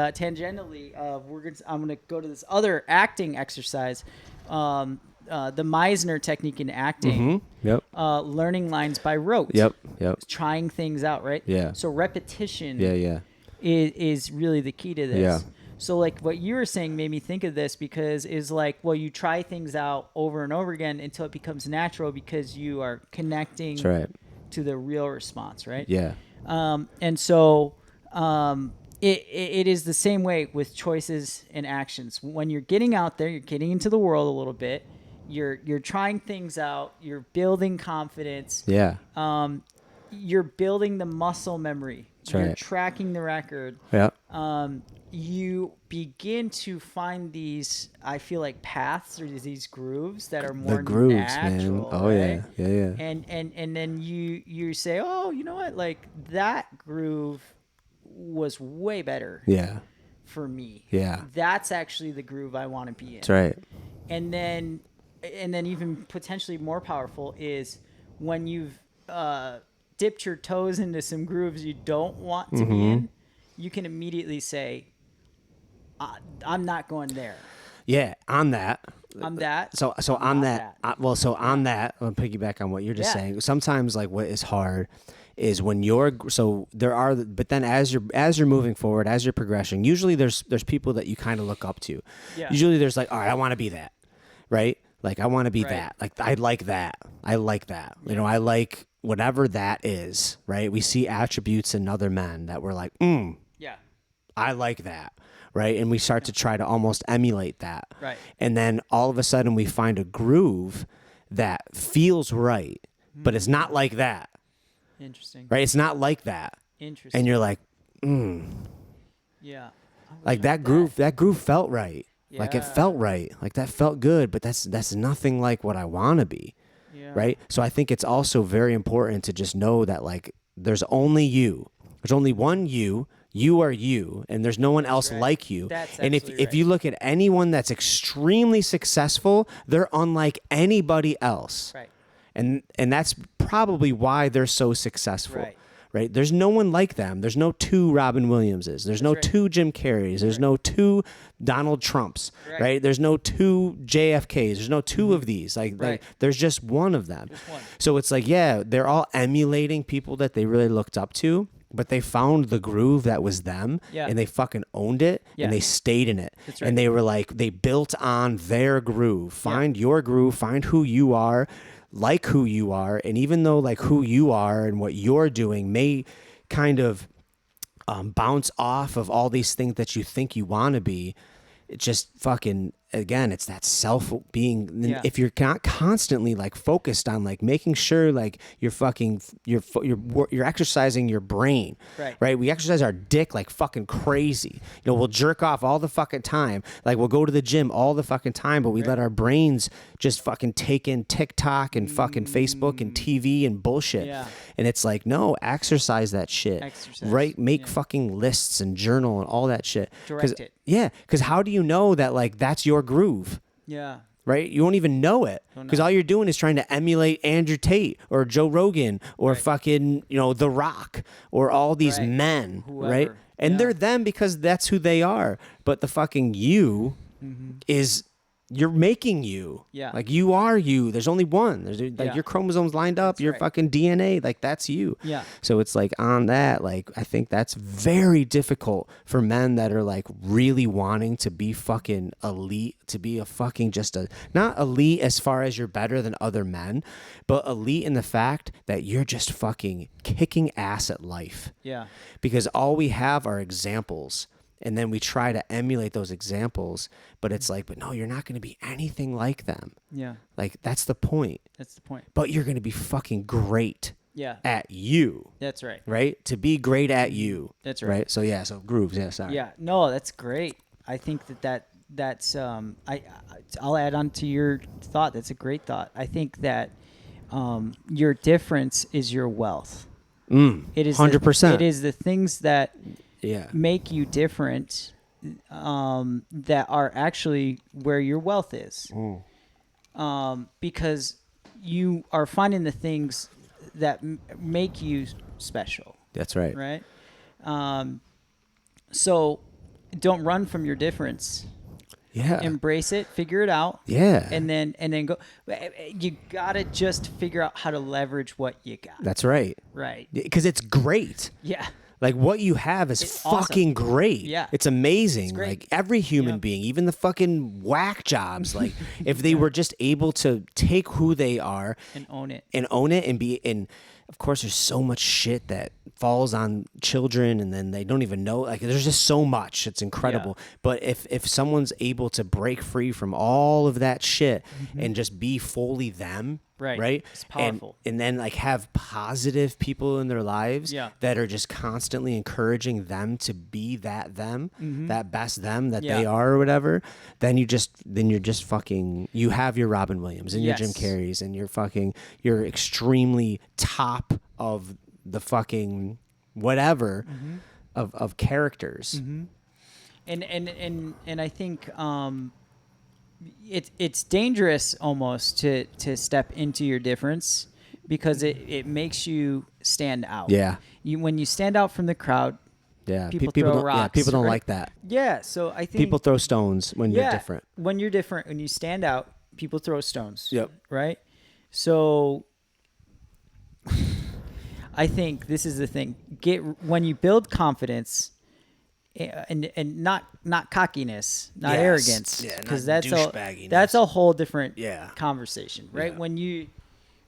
[SPEAKER 2] I'm going to go to this other acting exercise, the Meisner technique in acting.
[SPEAKER 1] Yep.
[SPEAKER 2] Learning lines by rote.
[SPEAKER 1] Yep.
[SPEAKER 2] Trying things out, right?
[SPEAKER 1] Yeah.
[SPEAKER 2] So repetition.
[SPEAKER 1] Yeah.
[SPEAKER 2] Is really the key to this.
[SPEAKER 1] Yeah.
[SPEAKER 2] So like what you were saying made me think of this because is like, well, you try things out over and over again until it becomes natural because you are connecting to the real response, right?
[SPEAKER 1] Yeah.
[SPEAKER 2] And so it is the same way with choices and actions. When you're getting out there, you're getting into the world a little bit, you're trying things out, you're building confidence.
[SPEAKER 1] Yeah.
[SPEAKER 2] You're building the muscle memory.
[SPEAKER 1] That's
[SPEAKER 2] You're
[SPEAKER 1] right.
[SPEAKER 2] tracking the record.
[SPEAKER 1] Yeah.
[SPEAKER 2] you begin to find these, I feel like, paths or these grooves that are
[SPEAKER 1] The
[SPEAKER 2] more
[SPEAKER 1] grooves, man.
[SPEAKER 2] natural,
[SPEAKER 1] Oh
[SPEAKER 2] right?
[SPEAKER 1] yeah, yeah, yeah.
[SPEAKER 2] And then you say, oh, you know what, like that groove was way better
[SPEAKER 1] Yeah,
[SPEAKER 2] for me.
[SPEAKER 1] yeah.
[SPEAKER 2] That's actually the groove I want to be
[SPEAKER 1] That's
[SPEAKER 2] in.
[SPEAKER 1] right.
[SPEAKER 2] And then even potentially more powerful is when you've dipped your toes into some grooves you don't want to be in, you can immediately say, I'm not going there.
[SPEAKER 1] Yeah, on that.
[SPEAKER 2] I'm that.
[SPEAKER 1] So
[SPEAKER 2] I'm
[SPEAKER 1] on
[SPEAKER 2] not
[SPEAKER 1] that,
[SPEAKER 2] that.
[SPEAKER 1] on that, I'll piggyback on what you're just
[SPEAKER 2] Yeah.
[SPEAKER 1] saying. Sometimes like what is hard is when there are, but then as you're moving forward, as you're progressing, usually there's people that you kind of look up to.
[SPEAKER 2] Yeah.
[SPEAKER 1] Usually there's like, all right, I want to be that, right? Like I want to be
[SPEAKER 2] Right.
[SPEAKER 1] that. Like I like that. I like that. You know, I like whatever that is, right? We see attributes in other men that we're like,
[SPEAKER 2] Yeah.
[SPEAKER 1] I like that, right? And we start to try to almost emulate that.
[SPEAKER 2] Right.
[SPEAKER 1] And then all of a sudden we find a groove that feels right, but it's not like that,
[SPEAKER 2] Interesting.
[SPEAKER 1] right? It's not like that.
[SPEAKER 2] Interesting.
[SPEAKER 1] And you're like,
[SPEAKER 2] yeah.
[SPEAKER 1] like that groove felt right. Like it
[SPEAKER 2] Yeah.
[SPEAKER 1] felt right. Like that felt good, but that's nothing like what I want to be.
[SPEAKER 2] Yeah.
[SPEAKER 1] Right? So I think it's also very important to just know that like there's only you. There's only one you. You are you, and there's no one else
[SPEAKER 2] right.
[SPEAKER 1] like you.
[SPEAKER 2] That's
[SPEAKER 1] and if
[SPEAKER 2] absolutely
[SPEAKER 1] you
[SPEAKER 2] right.
[SPEAKER 1] look at anyone that's extremely successful, they're unlike anybody else.
[SPEAKER 2] Right.
[SPEAKER 1] And that's probably why they're so successful.
[SPEAKER 2] Right.
[SPEAKER 1] Right? There's no one like them. There's no two Robin Williamses. There's no
[SPEAKER 2] right.
[SPEAKER 1] two Jim Carreys. There's no two Donald Trumps. Right? There's no two JFKs. There's no two of these. Like there's just one of them.
[SPEAKER 2] Just one.
[SPEAKER 1] So it's like, yeah, they're all emulating people that they really looked up to, but they found the groove that was them,
[SPEAKER 2] Yeah.
[SPEAKER 1] and they fucking owned it,
[SPEAKER 2] Yeah.
[SPEAKER 1] and they stayed in it.
[SPEAKER 2] That's right.
[SPEAKER 1] And they were like, they built on their groove. Find your groove, find who you are, like who you are. And even though like who you are and what you're doing may kind of bounce off of all these things that you think you want to be, it just fucking, again, it's that self being.
[SPEAKER 2] Yeah.
[SPEAKER 1] If you're not constantly like focused on like making sure like you're exercising your brain, right? We exercise our dick like fucking crazy. You know, we'll jerk off all the fucking time. Like we'll go to the gym all the fucking time, but we let our brains just fucking take in TikTok and fucking Facebook and TV and bullshit.
[SPEAKER 2] Yeah.
[SPEAKER 1] And it's like, no, exercise that shit.
[SPEAKER 2] Exercise.
[SPEAKER 1] Right? Make fucking lists and journal and all that shit.
[SPEAKER 2] Direct it.
[SPEAKER 1] Yeah, because how do you know that like that's your groove,
[SPEAKER 2] Yeah.
[SPEAKER 1] right? You won't even know it because all you're doing is trying to emulate Andrew Tate or Joe Rogan or fucking, you know, The Rock or all these
[SPEAKER 2] Right.
[SPEAKER 1] men,
[SPEAKER 2] Whoever.
[SPEAKER 1] right? And
[SPEAKER 2] Yeah.
[SPEAKER 1] they're them because that's who they are. But the fucking you is you're making you.
[SPEAKER 2] Yeah.
[SPEAKER 1] Like you are you. There's only one. There's like
[SPEAKER 2] Yeah.
[SPEAKER 1] your chromosomes lined up, your
[SPEAKER 2] right.
[SPEAKER 1] fucking DNA, like that's you.
[SPEAKER 2] Yeah.
[SPEAKER 1] So it's like on that, like I think that's very difficult for men that are like really wanting to be fucking elite, to be a fucking just a, not elite as far as you're better than other men, but elite in the fact that you're just fucking kicking ass at life.
[SPEAKER 2] Yeah.
[SPEAKER 1] Because all we have are examples. And then we try to emulate those examples, but it's like, but no, you're not going to be anything like them.
[SPEAKER 2] Yeah.
[SPEAKER 1] Like that's the point.
[SPEAKER 2] That's the point.
[SPEAKER 1] But you're going to be fucking great
[SPEAKER 2] Yeah.
[SPEAKER 1] at you.
[SPEAKER 2] That's right.
[SPEAKER 1] Right? To be great at you.
[SPEAKER 2] That's right.
[SPEAKER 1] So yeah, so grooves, yeah, sorry.
[SPEAKER 2] Yeah. No, that's great. I think that's I'll add on to your thought. That's a great thought. I think that your difference is your wealth. It is
[SPEAKER 1] 100%.
[SPEAKER 2] It is the things that
[SPEAKER 1] Yeah.
[SPEAKER 2] make you different that are actually where your wealth is. Because you are finding the things that make you special,
[SPEAKER 1] That's right.
[SPEAKER 2] right? So don't run from your difference.
[SPEAKER 1] Yeah.
[SPEAKER 2] Embrace it, figure it out.
[SPEAKER 1] Yeah.
[SPEAKER 2] And then go. You gotta just figure out how to leverage what you got.
[SPEAKER 1] That's right.
[SPEAKER 2] Right.
[SPEAKER 1] Because it's great.
[SPEAKER 2] Yeah.
[SPEAKER 1] Like what you have is
[SPEAKER 2] It's awesome.
[SPEAKER 1] fucking great.
[SPEAKER 2] Yeah.
[SPEAKER 1] It's amazing.
[SPEAKER 2] great.
[SPEAKER 1] Like every human
[SPEAKER 2] Yep.
[SPEAKER 1] being, even the fucking whack jobs, like if they were just able to take who they are
[SPEAKER 2] And own it.
[SPEAKER 1] and be, and of course there's so much shit that falls on children and then they don't even know, like there's just so much. It's incredible. But if someone's able to break free from all of that shit and just be fully them,
[SPEAKER 2] Right.
[SPEAKER 1] Right.
[SPEAKER 2] It's powerful.
[SPEAKER 1] And then like have positive people in their lives
[SPEAKER 2] Yeah.
[SPEAKER 1] that are just constantly encouraging them to be that them, that best them that they
[SPEAKER 2] Yeah.
[SPEAKER 1] are or whatever. Then you're just fucking, you have your Robin Williams and your Jim
[SPEAKER 2] Yes.
[SPEAKER 1] Carreys and you're extremely top of the fucking whatever of characters.
[SPEAKER 2] And I think it's dangerous almost to step into your difference because it makes you stand out.
[SPEAKER 1] Yeah.
[SPEAKER 2] When you stand out from the crowd,
[SPEAKER 1] Yeah.
[SPEAKER 2] people
[SPEAKER 1] People
[SPEAKER 2] throw
[SPEAKER 1] don't,
[SPEAKER 2] rocks.
[SPEAKER 1] people don't
[SPEAKER 2] right?
[SPEAKER 1] like that.
[SPEAKER 2] Yeah, so I think
[SPEAKER 1] People throw stones when you're different.
[SPEAKER 2] When you're different, when you stand out, people throw stones.
[SPEAKER 1] Yep.
[SPEAKER 2] Right? So I think this is the thing. When you build confidence and not cockiness, not
[SPEAKER 1] Yes.
[SPEAKER 2] arrogance,
[SPEAKER 1] Yeah,
[SPEAKER 2] because
[SPEAKER 1] not
[SPEAKER 2] that's a whole different
[SPEAKER 1] Yeah.
[SPEAKER 2] conversation, right?
[SPEAKER 1] Yeah.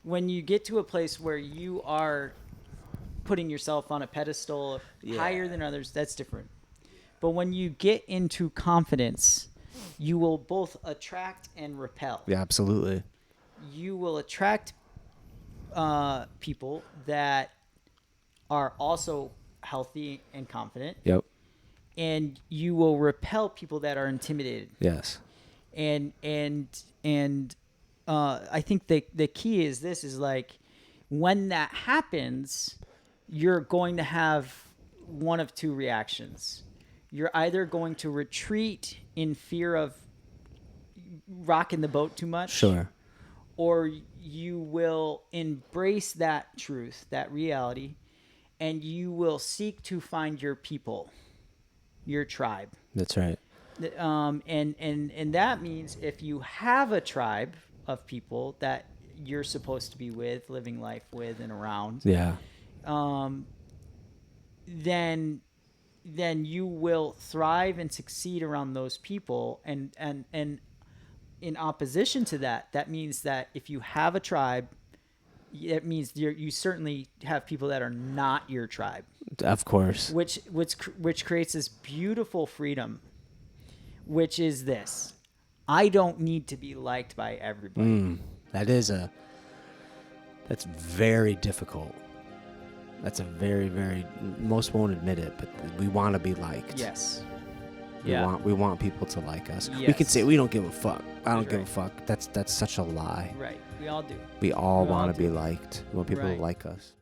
[SPEAKER 2] When you get to a place where you are putting yourself on a pedestal higher than others, that's different. But when you get into confidence, you will both attract and repel.
[SPEAKER 1] Yeah, absolutely.
[SPEAKER 2] You will attract people that are also healthy and confident,
[SPEAKER 1] Yep.
[SPEAKER 2] and you will repel people that are intimidated.
[SPEAKER 1] Yes.
[SPEAKER 2] And I think the key is like when that happens, you're going to have one of two reactions. You're either going to retreat in fear of rocking the boat too much,
[SPEAKER 1] Sure.
[SPEAKER 2] or you will embrace that truth, that reality, and you will seek to find your people, your tribe.
[SPEAKER 1] That's right.
[SPEAKER 2] And that means if you have a tribe of people that you're supposed to be with, living life with and around,
[SPEAKER 1] Yeah.
[SPEAKER 2] then you will thrive and succeed around those people. And in opposition to that, that means that if you have a tribe, it means you certainly have people that are not your tribe,
[SPEAKER 1] Of course.
[SPEAKER 2] which creates this beautiful freedom, which is this: I don't need to be liked by everybody.
[SPEAKER 1] That's very difficult. That's a very, very, most won't admit it, but we want to be liked.
[SPEAKER 2] Yes.
[SPEAKER 1] We want people to like us. We
[SPEAKER 2] Yes.
[SPEAKER 1] can say we don't give a fuck. I don't
[SPEAKER 2] That's
[SPEAKER 1] give a
[SPEAKER 2] right.
[SPEAKER 1] fuck. That's such a lie.
[SPEAKER 2] Right. We all do.
[SPEAKER 1] We all
[SPEAKER 2] We all
[SPEAKER 1] want to be
[SPEAKER 2] do.
[SPEAKER 1] liked. We want people
[SPEAKER 2] Right.
[SPEAKER 1] to like us.